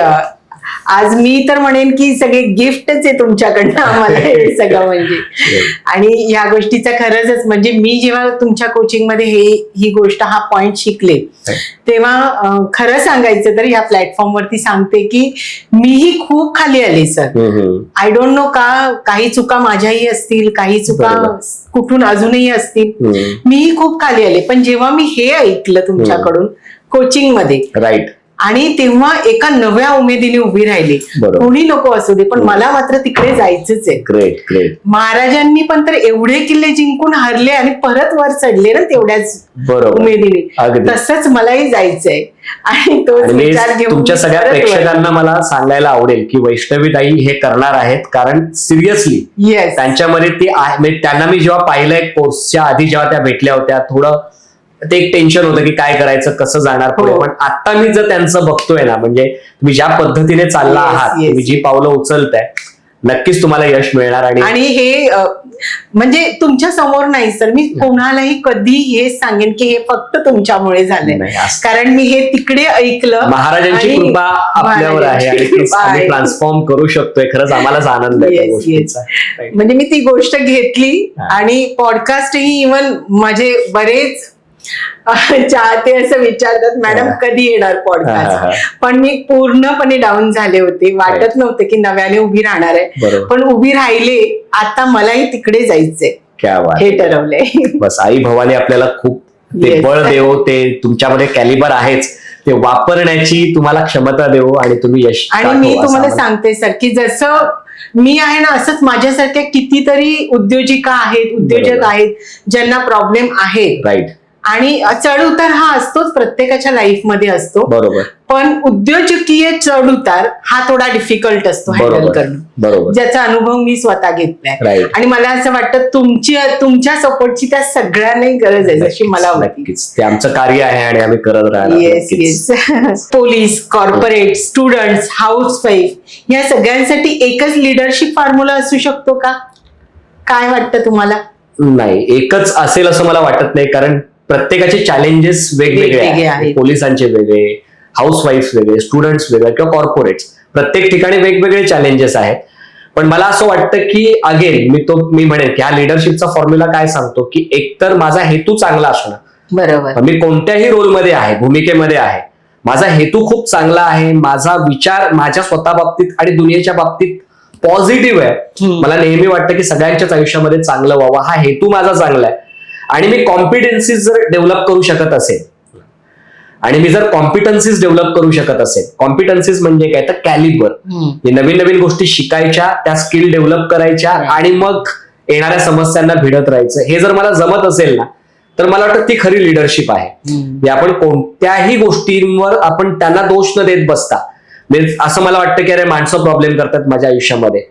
आज मी तर म्हणेन की सगळे गिफ्टच आहे तुमच्याकडनं आम्हाला हे सगळं. म्हणजे आणि या गोष्टीचा खरंच म्हणजे मी जेव्हा तुमच्या कोचिंग मध्ये ही गोष्ट हा पॉइंट शिकले, तेव्हा खरं सांगायचं तर या प्लॅटफॉर्म वरती सांगते की मीही खूप खाली आले सर. आय डोंट नो का, काही चुका माझ्याही असतील, काही चुका कुठून अजूनही असतील, मीही खूप खाली आले. पण जेव्हा मी हे ऐकलं तुमच्याकडून कोचिंग मध्ये, राईट, आणि तेव्हा एका नव्या उमेदीने उभी राहिली. बरोबर. कोणी नको असू दे, पण मला मात्र तिकडे जायचंच आहे. Great great. महाराजांनी पण तर एवढे किल्ले जिंकून हरले आणि परत वर चढले ना तेवढ्याच बरोबर. उमेदीने. अगदी. तसंच मलाही जायचंय आणि तोच आणि मी विचार घेऊन तुमच्या सगळ्या परत वर- प्रेक्षकांना मला सांगायला आवडेल की वैष्णवीताई हे करणार आहेत, कारण सिरियसली येस, त्यांच्यामध्ये ती म्हणजे त्यांना मी जेव्हा पाहिलंय कोर्सच्या आधी जेव्हा त्या भेटल्या होत्या, थोडं ते एक टेन्शन होतं की काय करायचं, कसं जाणार पुढे. हो. पण आता मी जर त्यांचं बघतोय ना, म्हणजे तुम्ही ज्या पद्धतीने चालला Yes, आहात, yes, तुम्ही जी पावलं उचलताय, नक्कीच तुम्हाला यश मिळणार. आणि हे म्हणजे तुमच्या समोर नाही सर, मी कोणालाही कधी हे सांगेन की हे फक्त तुमच्यामुळे झालंय, नाही, असं- कारण मी हे तिकडे ऐकलं. महाराजांची आणि कृपा आपल्यावर आहे आणि तीच कृपा आम्ही आहे. ट्रान्सफॉर्म करू शकतोय. खरंच आम्हालाच आनंद आहे त्या Yes, गोष्टीचा. Right. म्हणजे मी ती गोष्ट घेतली हा. आणि पॉडकास्टही इव्हन माझे बरेच चाहते असं विचारतात, मॅडम हा. कधी येणार हा, हा. पॉडकास्ट. पण मी पूर्णपणे डाऊन झाले होते, वाटत Right. नव्हतं की नव्याने उभी राहणार आहे, बरोबर. पण उभी राहिले. आता मलाही तिकडे जायचंय, क्या बात हे आहे. ठरवलंय. बस आई भवानी आपल्याला खूप ते Yes. बळ देव, ते तुमच्यामध्ये कॅलिबर आहेच, ते वापरण्याची तुम्हाला क्षमता देऊ आणि तुम्ही यश आणि गाठो, मी असं तुम्हाला आम्हाला- सांगते सर की जसं मी आहे ना, असंच माझ्यासारख्या कितीतरी उद्योजिका आहेत, उद्योजक बरोबर. आहेत ज्यांना प्रॉब्लेम आहे. राईट. आणि चढ उतार हा असतोच, प्रत्येकाच्या लाईफमध्ये असतो. बरोबर पण उद्योजकीय चढ उतार हा थोडा डिफिकल्ट असतो हँडल बरोबर करणं, बरोबर. ज्याचा अनुभव मी स्वतः घेतलाय. राईट. आणि मला असं वाटतं तुमच्या सपोर्टची त्या सगळ्यांनाही गरज आहे, जशी मला होती. नक्कीच ते आमचं कार्य आहे आणि आम्ही करत राहणार. येस नक्कीच. Yes. Police, corporate, students, housewife या सगळ्यांसाठी एकच लिडरशिप फॉर्म्युला असू शकतो का? काय वाटतं तुम्हाला? नाही, एकच असेल असं मला वाटत नाही, कारण प्रत्येकाचे चॅलेंजेस वेगवेगळे वेगवेगळे आहेत. आहेत. पोलिसांचे वेगळे, हाऊसवाईफ वेगळे, स्टुडंट्स वेगळे किंवा कॉर्पोरेट्स, प्रत्येक ठिकाणी वेगवेगळे चॅलेंजेस आहेत. पण मला असं वाटतं की अगेन मी म्हणेन की हा लिडरशिपचा फॉर्म्युला काय सांगतो की एकतर माझा हेतू चांगला असणं. बरोबर. मी कोणत्याही रोलमध्ये आहे, भूमिकेमध्ये आहे, माझा हेतू खूप चांगला आहे, माझा विचार माझ्या स्वतः बाबतीत आणि दुनियेच्या बाबतीत पॉझिटिव्ह आहे. मला नेहमी वाटतं की सगळ्यांच्याच आयुष्यामध्ये चांगलं व्हावं, हा हेतू माझा चांगला आहे. आणि मी कॉम्पिटन्सीज जर डेव्हलप करू शकत असेल, आणि मी जर कॉम्पिटन्सीज डेव्हलप करू शकत असेल, कॉम्पिटन्सीज म्हणजे काय तर कॅलिबर, नवीन नवीन गोष्टी शिकायच्या, त्या स्किल डेव्हलप करायच्या आणि मग येणाऱ्या समस्यांना भिडत राहायचं, हे जर मला जमत असेल ना, तर मला वाटतं ती खरी लिडरशिप आहे. की आपण कोणत्याही गोष्टींवर आपण त्यांना दोष न देत बसता, म्हणजे असं मला वाटतं की अरे माणसं प्रॉब्लेम करतात माझ्या आयुष्यामध्ये,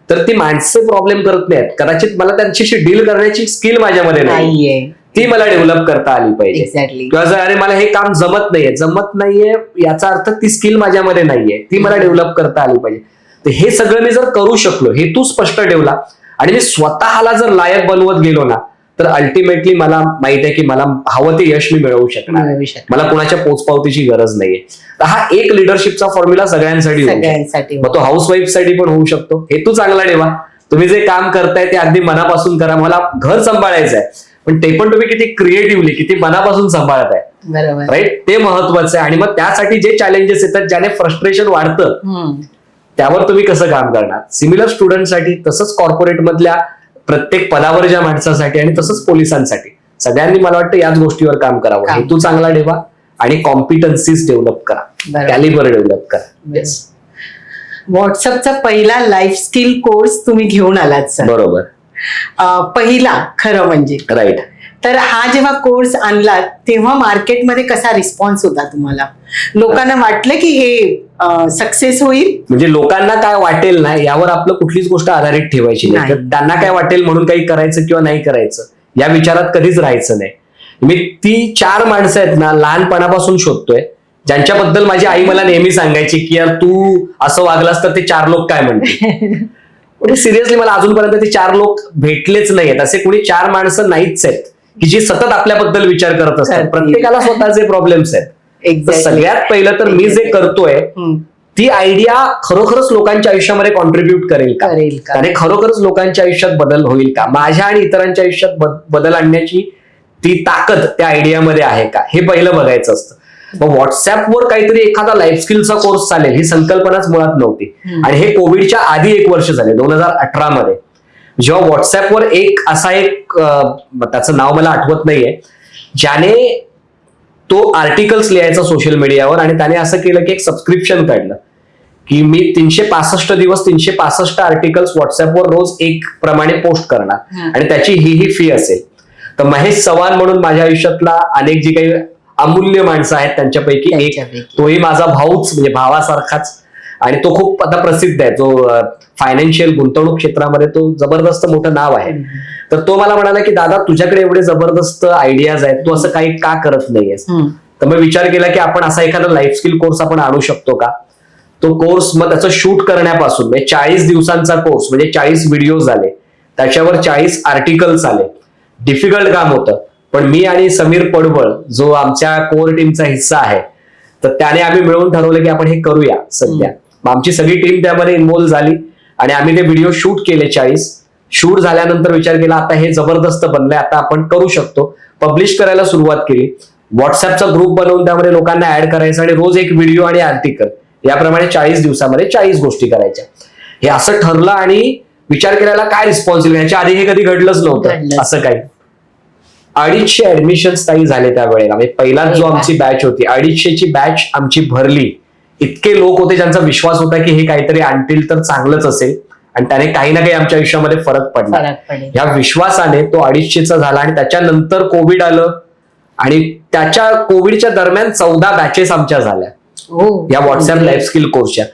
तर ती माणसं प्रॉब्लेम करत नाहीत, कदाचित मला त्यांच्याशी डील करण्याची स्किल माझ्यामध्ये नाहीये, ती मला डेव्हलप करता आली पाहिजे. एक्झॅक्टली. किंवा जर अरे मला हे काम जमत नाहीये याचा अर्थ ती स्किल माझ्यामध्ये नाहीये, ती मला डेव्हलप करता आली पाहिजे. तर हे सगळं मी जर करू शकलो, हेतू स्पष्ट ठेवला आणि मी स्वतःला जर लायक बनवत गेलो ना, तर अल्टिमेटली मला माहित आहे की मला हवं ते यश मी मिळवू शकणार. मला कोणाच्या पोचपावतीची गरज नाहीये. तर हा एक लिडरशिपचा फॉर्म्युला सगळ्यांसाठी होऊ शकतो. सगळ्यांसाठी. मग तो हाऊसवाईफ साठी पण होऊ शकतो. हेतू चांगला ठेवा, तुम्ही जे काम करताय ते अगदी मनापासून करा. मला घर सांभाळायचं आहे, पण ते पण तुम्ही किती क्रिएटिव्हली, किती मनापासून सांभाळताय, बरोबर. राईट, ते महत्वाचं आहे. आणि मग त्यासाठी जे चॅलेंजेस येतात, ज्याने फ्रस्ट्रेशन वाढतं, त्यावर तुम्ही कसं काम करणार. सिमिलर स्टुडंटसाठी, तसंच कॉर्पोरेट मधल्या प्रत्येक पदावरच्या माणसासाठी आणि तसंच पोलिसांसाठी, सगळ्यांनी मला वाटतं याच गोष्टीवर काम करावं. हेतू चांगला ठेवा आणि कॉम्पिटन्सीज डेव्हलप करा, कॅलिबर डेव्हलप करा. येस. व्हॉट्सअपचा पहिला लाईफ स्किल कोर्स तुम्ही घेऊन आलात सर. बरोबर. पहिला खरं म्हणजे. राईट. तर हा जेव्हा कोर्स आणला तेव्हा मार्केटमध्ये कसा रिस्पॉन्स होता तुम्हाला? लोकांना वाटलं की हे सक्सेस होईल? म्हणजे लोकांना काय वाटेल ना यावर आपलं कुठलीच गोष्ट आधारित ठेवायची नाही. त्यांना काय वाटेल म्हणून काही करायचं किंवा नाही करायचं या विचारात कधीच राहायचं नाही. मी ती 4 माणसं आहेत ना, लहानपणापासून शोधतोय, ज्यांच्याबद्दल माझी आई मला नेहमी सांगायची की यार तू असं वागलास तर ते 4 लोक काय म्हणतील. म्हणजे सिरियसली मला अजूनपर्यंत ते 4 लोक भेटलेच नाहीयेत. असे कोणी 4 माणसं नाहीच आहेत की जी सतत आपल्याबद्दल विचार करत असतात. प्रत्येकाला स्वतःचे प्रॉब्लेम्स आहेत. सगळ्यात पहिलं तर मी जे करतोय ती आयडिया खरोखरच लोकांच्या आयुष्यामध्ये कॉन्ट्रीब्युट करेल का, आणि खरोखरच लोकांच्या आयुष्यात बदल होईल का, माझ्या आणि इतरांच्या आयुष्यात बदल आणण्याची ती ताकद त्या आयडियामध्ये आहे का, हे पहिलं बघायचं असतं. मग व्हॉट्सअपवर काहीतरी एखादा लाईफ स्किलचा कोर्स चालेल ही संकल्पनाच मुळात नव्हती. आणि हे कोविडच्या आधी 1 वर्ष झाले, 2018 मध्ये, जेव्हा व्हॉट्सअपवर एक त्याचं नाव मला आठवत नाहीये, ज्याने तो आर्टिकल्स लिहायचा सोशल मीडियावर आणि त्याने असं केलं की एक सबस्क्रिप्शन काढलं की मी 365 दिवस 365 आर्टिकल्स व्हॉट्सअपवर रोज एक प्रमाणे पोस्ट करणार आणि त्याची ही फी असेल. तर महेश चव्हाण म्हणून माझ्या आयुष्यातला अनेक जी काही अमूल्य माणसं आहेत त्यांच्यापैकी एक, तोही माझा भाऊच म्हणजे भावासारखाच, आणि तो खूप आता प्रसिद्ध आहे, जो फायनान्शियल गुंतवणूक क्षेत्रामध्ये तो जबरदस्त मोठं नाव आहे. तर तो मला म्हणाला की दादा तुझ्याकडे एवढे जबरदस्त आयडियाज आहेत, तू असं काही का करत नाहीयेस. तर मी विचार केला की आपण असा एखादा लाईफ स्किल कोर्स आपण आणू शकतो का. तो कोर्स मग त्याचं शूट करण्यापासून म्हणजे 40 दिवसांचा कोर्स म्हणजे 40 व्हिडिओज आले, त्याच्यावर 40 आर्टिकल्स आले. डिफिकल्ट काम होतं, पण मी आणि समीर पडवळ जो आमच्या कोर टीमचा हिस्सा आहे, तर त्याने आम्ही मिळून ठरवलं की आपण हे करूया सध्या. मग आमची सगळी टीम त्यामध्ये इन्व्हॉल्व्ह झाली आणि आम्ही ते व्हिडिओ शूट केले 40. शूट झाल्यानंतर विचार केला आता हे जबरदस्त बनलंय, आता आपण करू शकतो. पब्लिश करायला सुरुवात केली. व्हॉट्सअपचा ग्रुप बनवून त्यामध्ये लोकांना ऍड करायचं आणि रोज एक व्हिडिओ आणि आर्टिकल याप्रमाणे 40 दिवसामध्ये 40 गोष्टी करायच्या. हे असं ठरलं आणि विचार केल्याला काय रिस्पॉन्स येईल, याच्या आधी हे कधी घडलंच नव्हतं असं काही. 250 ऍडमिशन्स काही झाले त्यावेळेला. म्हणजे पहिलाच जो आमची बॅच होती 250ची बॅच आमची भरली. इतके लोक होते ज्यांचा विश्वास होता की हे काहीतरी आणतील तर चांगलंच असेल आणि त्याने काही ना काही आमच्या आयुष्यामध्ये फरक पडला. या विश्वासाने तो 250चा झाला आणि त्याच्यानंतर कोविड आलं आणि त्याच्या कोविडच्या दरम्यान 14 बॅचेस आमच्या झाल्या या व्हॉट्सअप लाईफ स्किल कोर्सच्या.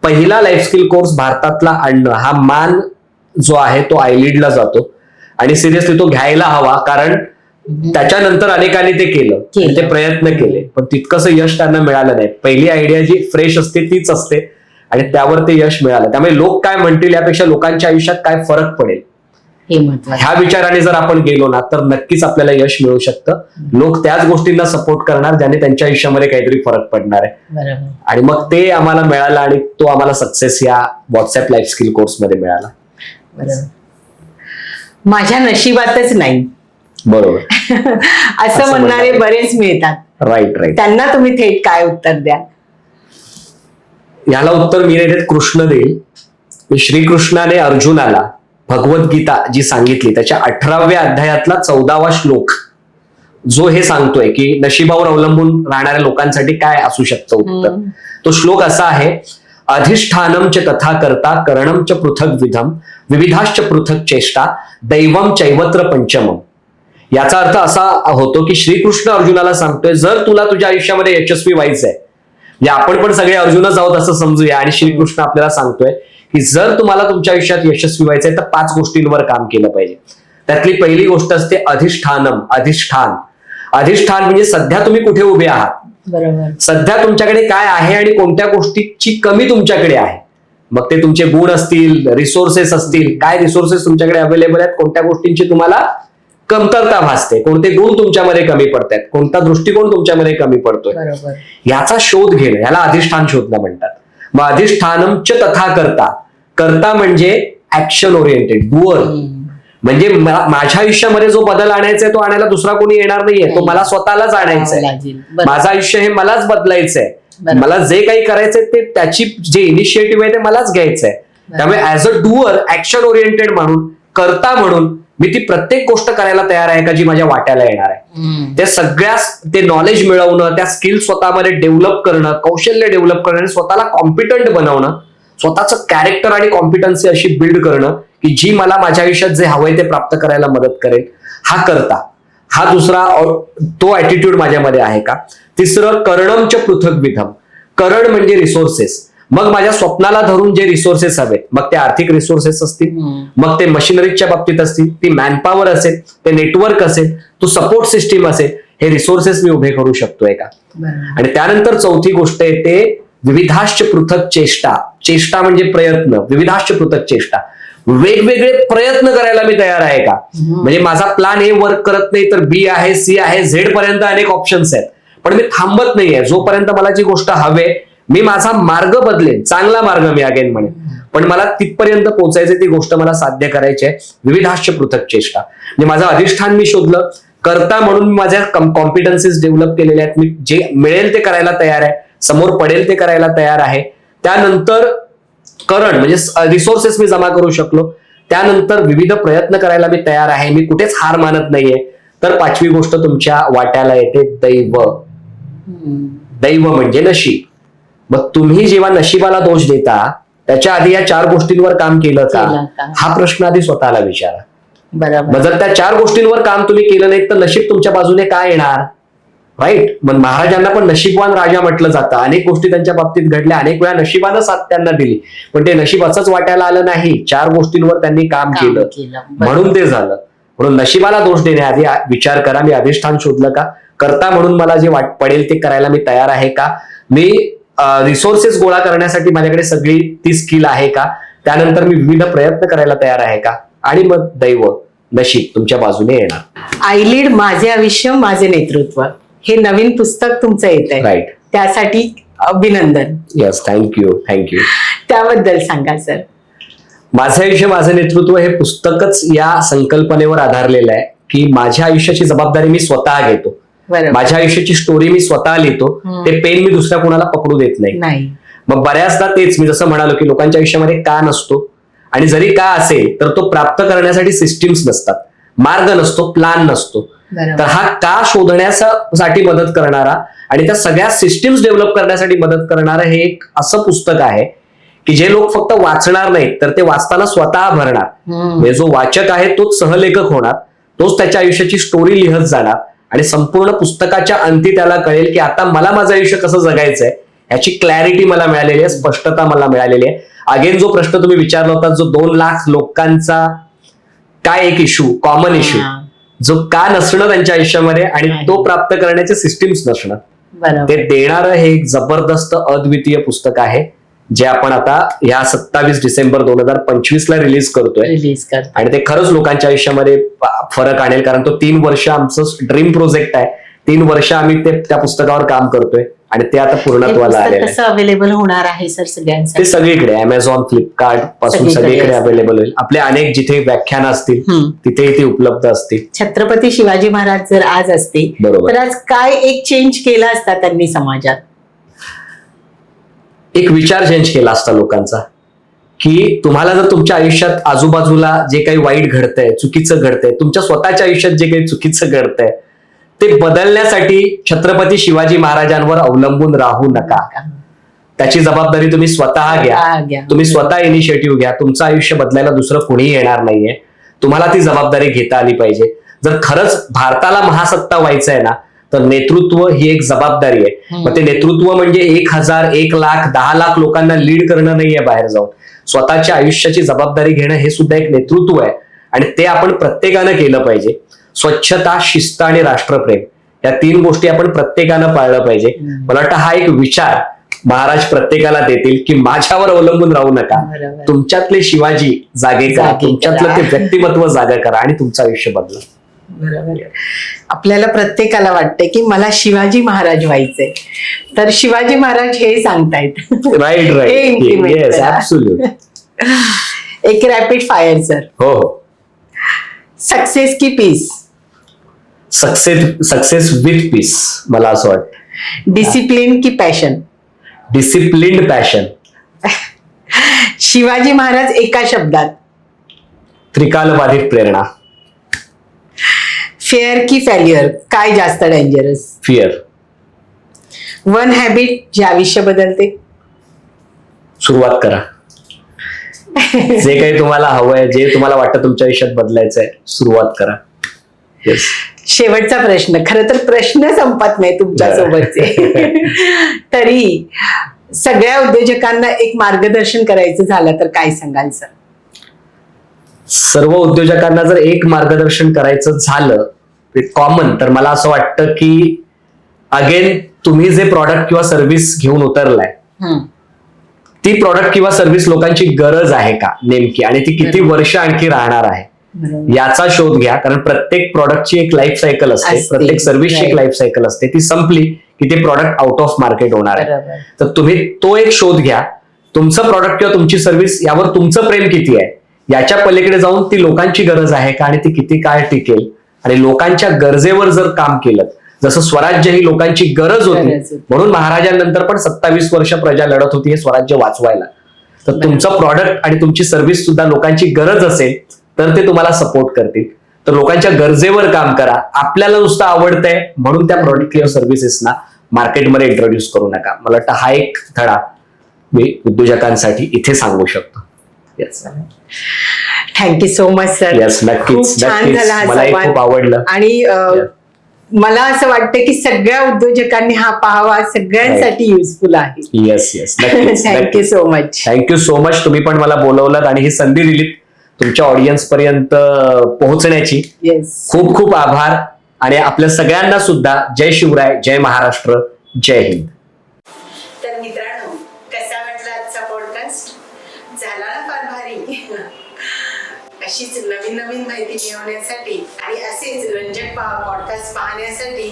पहिला लाईफ स्किल कोर्स भारतातला आणणं हा मान जो आहे तो आयलीडला जातो आणि सिरियसली तो घ्यायला हवा, कारण त्याच्यानंतर अनेकांनी ते केलं, ते प्रयत्न केले, पण तितकंसं यश त्यांना मिळालं नाही. पहिली आयडिया जी फ्रेश असते तीच असते आणि त्यावर ते यश मिळालं. त्यामुळे लोक काय म्हणतील यापेक्षा लोकांच्या आयुष्यात काय फरक पडेल ह्या विचाराने जर आपण गेलो ना तर नक्कीच आपल्याला यश मिळू शकतं. लोक त्याच गोष्टींना सपोर्ट करणार ज्याने त्यांच्या आयुष्यामध्ये काहीतरी फरक पडणार आहे. आणि मग ते आम्हाला मिळालं आणि तो आम्हाला सक्सेस या व्हॉट्सअप लाईफ स्किल कोर्स मध्ये मिळाला. माझ्या नशिबातच नाही बरोबर असं म्हणणारे बरेच मिळतात. राईट. त्यांना तुम्ही थेट काय उत्तर द्या. याला उत्तर मी नाही कृष्ण देईल. श्रीकृष्णाने अर्जुनाला भगवद्गीता जी सांगितली त्याच्या 18व्या अध्यायातला 14वा श्लोक जो हे सांगतोय की नशिबावर अवलंबून राहणाऱ्या लोकांसाठी काय असू शकतं उत्तर. तो श्लोक असा आहे, अधिष्ठानम च तथा करता करणम च पृथक विधम विविधाश्च पृथक चेष्टा दैवम चैवत्र पंचमम. याचा अर्थ असा होतो की श्रीकृष्ण अर्जुनाला सांगतोय जर तुला तुझ्या आयुष्यामध्ये यशस्वी व्हायचंय, म्हणजे आपण पण सगळे अर्जुनच आहोत असं समजूया, आणि श्रीकृष्ण आपल्याला सांगतोय की जर तुम्हाला तुमच्या आयुष्यात यशस्वी व्हायचंय तर 5 गोष्टींवर काम केलं पाहिजे. त्यातली पहिली गोष्ट असते अधिष्ठानम. अधिष्ठान म्हणजे सध्या तुम्ही कुठे उभे आहात, बरोबर, सध्या तुमच्याकडे काय आहे आणि कोणत्या गोष्टीची कमी तुमच्याकडे आहे. मग ते तुमचे गुण असतील, रिसोर्सेस असतील, काय रिसोर्सेस तुमच्याकडे अवेलेबल आहेत, कोणत्या गोष्टींची तुम्हाला कमतरता भासते, कोणते गुण तुमच्यामध्ये कमी पडतात, कोणता दृष्टिकोन तुमच्यामध्ये कमी पडतोय, याचा शोध घेणं याला अधिष्ठान शोधणं म्हणतात. मग अधिष्ठानम च तथा करता म्हणजे ऍक्शन ओरिएंटेड, डुअर. म्हणजे माझ्या आयुष्यामध्ये जो बदल आणायचा आहे तो आणायला दुसरा कोणी येणार नाहीये, तो मला स्वतःलाच आणायचा आहे. माझं आयुष्य हे मलाच बदलायचंय, मला जे काही करायचंय ते त्याची जे इनिशिएटिव्ह आहे ते मलाच घ्यायचंय. त्यामुळे as a doer, action oriented म्हणून, करता म्हणून मी ती प्रत्येक गोष्ट करायला तयार आहे का जी माझ्या वाट्याला येणार आहे. त्या सगळ्या ते नॉलेज मिळवणं, त्या स्किल स्वतःमध्ये डेव्हलप करणं, कौशल्य डेव्हलप करणं आणि स्वतःला कॉम्पिटंट बनवणं, स्वतःचं कॅरेक्टर आणि कॉम्पिटन्सी अशी बिल्ड करणं की जी मला माझ्या आयुष्यात जे हवंय ते प्राप्त करायला मदत करेल, हा करता. हा दुसरा तो ऍटिट्यूड माझ्यामध्ये आहे का. तिसरं करणमच पृथक विधम. करण म्हणजे रिसोर्सेस. मग माझ्या स्वप्नाला धरून जे रिसोर्सेस हवेत, मग ते आर्थिक रिसोर्सेस असतील, मग ते मशिनरीच्या बाबतीत असतील, ती मॅनपॉवर असेल, ते नेटवर्क असेल, तो सपोर्ट सिस्टीम असेल, हे रिसोर्सेस मी उभे करू शकतोय का. आणि त्यानंतर चौथी गोष्ट आहे ते विविधाश्च पृथक चेष्टा. चेष्टा म्हणजे प्रयत्न, विविधाश्च पृथक चेष्टा. वेगवेगळे प्रयत्न करायला मी तयार आहे का. म्हणजे माझा प्लान ए वर्क करत नाही तर बी आहे, सी आहे, झेड पर्यंत अनेक ऑप्शन्स आहेत, पण मी थांबत नाहीये. जोपर्यंत मला जी गोष्ट हवे मी माझा मार्ग बदलेन, चांगला मार्ग मी अगेन म्हणेन, पण मला तिथपर्यंत पोहोचायचे, ती गोष्ट मला साध्य करायची आहे. विविधाश्च पृथक चेष्टा म्हणजे माझं अधिष्ठान मी शोधलं, करता म्हणून मी माझ्या कॉम्पिटन्सीज डेव्हलप केलेल्या आहेत, मी जे मिळेल ते करायला तयार आहे, समोर पडेल ते करायला तयार आहे. त्यानंतर करण म्हणजे रिसोर्सेस मी जमा करू शकलो, त्यानंतर विविध प्रयत्न करायला मी तयार आहे, मी कुठेच हार मानत नाहीये. तर 5वी गोष्ट तुमच्या वाट्याला येते दैव. दैव म्हणजे नशीब. मग तुम्ही जेव्हा नशिबाला दोष देता त्याच्या आधी या 4 गोष्टींवर काम केलं का, हा प्रश्न आधी स्वतःला विचारा. बरोबर. मग जर त्या 4 गोष्टींवर काम तुम्ही केलं नाही तर नशीब तुमच्या बाजूने काय येणार, राईट. मग महाराजांना पण नशीबवान राजा म्हटलं जातं. अनेक गोष्टी त्यांच्या बाबतीत घडल्या, अनेक वेळा नशिबानं साथ त्यांना दिली, पण ते नशीब असंच वाटायला आलं नाही. 4 गोष्टींवर त्यांनी काम केलं म्हणून ते झालं. म्हणून नशिबाला दोष देण्याआधी विचार करा, मी अधिष्ठान शोधलं का, करता म्हणून मला जे पडेल ते करायला मी तयार आहे का, मी रिसोर्सेस गोळा करण्यासाठी माझ्याकडे सगळी ती स्किल आहे का, त्यानंतर मी विविध प्रयत्न करायला तयार आहे का, आणि मग दैव नशीब तुमच्या बाजूने येणार. आयलीड माझे आयुष्य माझे नेतृत्व हे नवीन पुस्तक तुमचं येत आहे, राईट. त्यासाठी अभिनंदन. Yes, thank you. त्याबद्दल सांगा सर. माझं आयुष्य माझं नेतृत्व हे पुस्तकच या संकल्पनेवर आधारलेलं आहे की माझ्या आयुष्याची जबाबदारी मी स्वतः घेतो, माझ्या आयुष्याची स्टोरी मी स्वतः लिहितो, ते पेन मी दुसऱ्या कोणाला पकडू देत नाही. मग बऱ्याचदा तेच मी जसं म्हणालो की लोकांच्या आयुष्यामध्ये का नसतो, आणि जरी का असेल तर तो प्राप्त करण्यासाठी सिस्टीम्स नसतात, मार्ग नसतो, प्लॅन नसतो. तर हा का शोधण्यासाठी मदत करणारा आणि त्या सगळ्या सिस्टीम्स डेव्हलप करण्यासाठी मदत करणारं हे एक असं पुस्तक आहे की जे लोक फक्त वाचणार नाहीत तर ते वाचताना स्वतः भरणार. म्हणजे जो वाचक आहे तोच सहलेखक होणार, तोच त्याच्या आयुष्याची स्टोरी लिहत जाणार, आणि संपूर्ण पुस्तकाच्या अंती त्याला कळेल की आता मला माझं आयुष्य कसं जगायचंय याची क्लॅरिटी मला मिळालेली आहे, स्पष्टता मला मिळालेली आहे. अगेन जो प्रश्न तुम्ही विचारला होता, जो 2 लाख लोकांचा काय एक इश्यू, कॉमन इश्यू, जो का नसणं त्यांच्या आयुष्यामध्ये आणि तो प्राप्त करण्याचे सिस्टीम्स नसणं, ते देणारं हे एक जबरदस्त अद्वितीय पुस्तक आहे जे आपण आता या 27 डिसेंबर 2025 ला रिलीज करतोय. आणि ते खरंच लोकांच्या आयुष्यामध्ये फरक आणेल, कारण तो 3 वर्ष आमचं ड्रीम प्रोजेक्ट आहे. 3 वर्ष आम्ही त्या पुस्तकावर काम करतोय आणि ते आता पूर्णत्वाला आलेलं आहे. अवेलेबल होणार आहे सर सगळ्यांसाठी? ते सगळीकडे अमेझॉन, फ्लिपकार्ट पासून सगळीकडे अवेलेबल होईल. आपले अनेक जिथे व्याख्यान असतील तिथेही ती उपलब्ध असतील. छत्रपती शिवाजी महाराज जर आज असते तर आज काय एक चेंज केला असता त्यांनी समाजात? एक विचार चेंज केला असता लोकांचा की तुम्हाला जर तुमच्या आयुष्यात आजूबाजूला जे काही वाईट घडतंय, चुकीचं घडतंय, तुमच्या स्वतःच्या आयुष्यात जे काही चुकीचं घडतंय ते बदलण्यासाठी छत्रपती शिवाजी महाराजांवर अवलंबून राहू नका. त्याची जबाबदारी तुम्ही स्वतः घ्या, तुम्ही स्वतः इनिशिएटिव्ह घ्या. तुमचं आयुष्य बदलायला दुसरं कोणीही येणार नाहीये, तुम्हाला ती जबाबदारी घेता आली पाहिजे. जर खरंच भारताला महासत्ता व्हायचं आहे ना तर नेतृत्व ही एक जबाबदारी आहे. मग ते नेतृत्व म्हणजे 1000, 1 लाख, 10 लाख लोकांना लीड करणं नाहीये बाहेर जाऊन. स्वतःच्या आयुष्याची जबाबदारी घेणं हे सुद्धा एक नेतृत्व आहे आणि ते आपण प्रत्येकानं केलं पाहिजे. स्वच्छता, शिस्त आणि राष्ट्रप्रेम या 3 गोष्टी आपण प्रत्येकानं पाळलं पाहिजे. मला वाटतं हा एक विचार महाराज प्रत्येकाला देतील की माझ्यावर अवलंबून राहू नका, तुमच्यातले शिवाजी जागे करा, तुमच्यातलं ते व्यक्तिमत्व जागा करा आणि तुमचं आयुष्य बदला. बरोबर. आपल्याला प्रत्येकाला वाटतंय की मला शिवाजी महाराज व्हायचंय, तर शिवाजी महाराज हे सांगतायत. राईट. Yes, absolute. एक रॅपिड फायर सर. हो. सक्सेस की पीस? सक्सेस विथ पीस मला असं वाटतं. डिसिप्लिन की passion? Disciplined passion. Shivaji Maharaj एका शब्दात? त्रिकालबाधित प्रेरणा. फेअर की फेल्युअर, काय जास्त डेंजरस? फिअर. 1 हॅबिट जे आयुष्य बदलते? सुरुवात करा. जे काही तुम्हाला हवंय, जे तुम्हाला वाटतं तुमच्या आयुष्यात बदलायचंय, सुरुवात करा. येस. शेवटचा प्रश्न. खरं तर प्रश्न संपत नाही तुमच्या सोबतचे. तरी सगळ्या उद्योजकांना एक मार्गदर्शन करायचं झालं तर काय सांगाल सर? सर्व उद्योजकांना जर एक मार्गदर्शन करायचं झालं कॉमन, तर मला असं वाटतं की अगेन तुम्ही जे प्रॉडक्ट किंवा सर्व्हिस घेऊन उतरलाय ती प्रॉडक्ट किंवा सर्व्हिस लोकांची गरज आहे का नेमकी, आणि ती किती वर्ष आणखी राहणार आहे याचा शोध घ्या. कारण प्रत्येक प्रॉडक्टची एक लाईफ सायकल असते, प्रत्येक सर्व्हिसची एक लाईफ सायकल असते. ती संपली की ते प्रॉडक्ट आउट ऑफ मार्केट होणार आहे. तर तुम्ही तो एक शोध घ्या. तुमचं प्रॉडक्ट किंवा तुमची सर्व्हिस यावर तुमचं प्रेम किती आहे, याच्या पलीकडे जाऊन ती लोकांची गरज आहे का आणि ती किती काळ टिकेल. आणि लोकांच्या गरजेवर जर काम केलं, जसं स्वराज्य ही लोकांची गरज होती म्हणून महाराजांनंतर पण 27 वर्ष प्रजा लढत होती हे स्वराज्य वाचवायला, तर तुमचं प्रॉडक्ट आणि तुमची सर्व्हिस सुद्धा लोकांची गरज असेल तर ते तुम्हाला सपोर्ट करतील. तर लोकांच्या गरजेवर काम करा. आपल्याला नुसतं आवडतंय म्हणून त्या प्रॉडक्ट किंवा सर्व्हिसेसना मार्केटमध्ये इंट्रोड्यूस करू नका. मला वाटतं हा एक धडा मी उद्योजकांसाठी इथे सांगू शकतो. Yes thank you so much sir. Yes, नक्कीच खूप छान नक्कीच झाला हा मलाही संवाद. खूप आवडलं. आणि मला असं वाटतं की सगळ्या उद्योजकांनी हा पाहावा, सगळ्यांसाठी युजफुल आहे. येस येस नक्कीच thank you so much. Thank you so much. तुम्ही पण मला बोलवलं आणि ही संधी दिलीत तुमच्या ऑडियन्स पर्यंत पोहोचण्याची. येस, खूप खूप आभार. आणि आपल्या सगळ्यांना सुद्धा जय शिवराय, जय महाराष्ट्र, जय हिंद. तर मित्रांनो, कसा वाटला आजचा पॉडकास्ट? झाला ना फार भारी? अशीच नवीन नवीन माहिती मिळवण्यासाठी आणि असेच रंजक पॉडकास्ट पाहण्यासाठी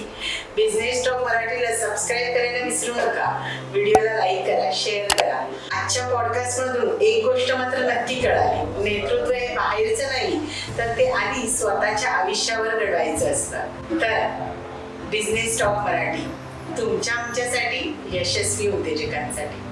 बिझनेस टॉक मराठीला सबस्क्राईब करायला विसरू नका. व्हिडिओला लाईक करा, शेअर करा. आजच्या पॉडकास्ट मधून एक गोष्ट मात्र नक्की कळाली, नेतृत्व हे बाहेरचं नाही, तर ते आधी स्वतःच्या आयुष्यावर घडवायचं असतं. तर बिझनेस टॉक मराठी तुमच्या आमच्यासाठी, यशस्वी उद्योजकांसाठी.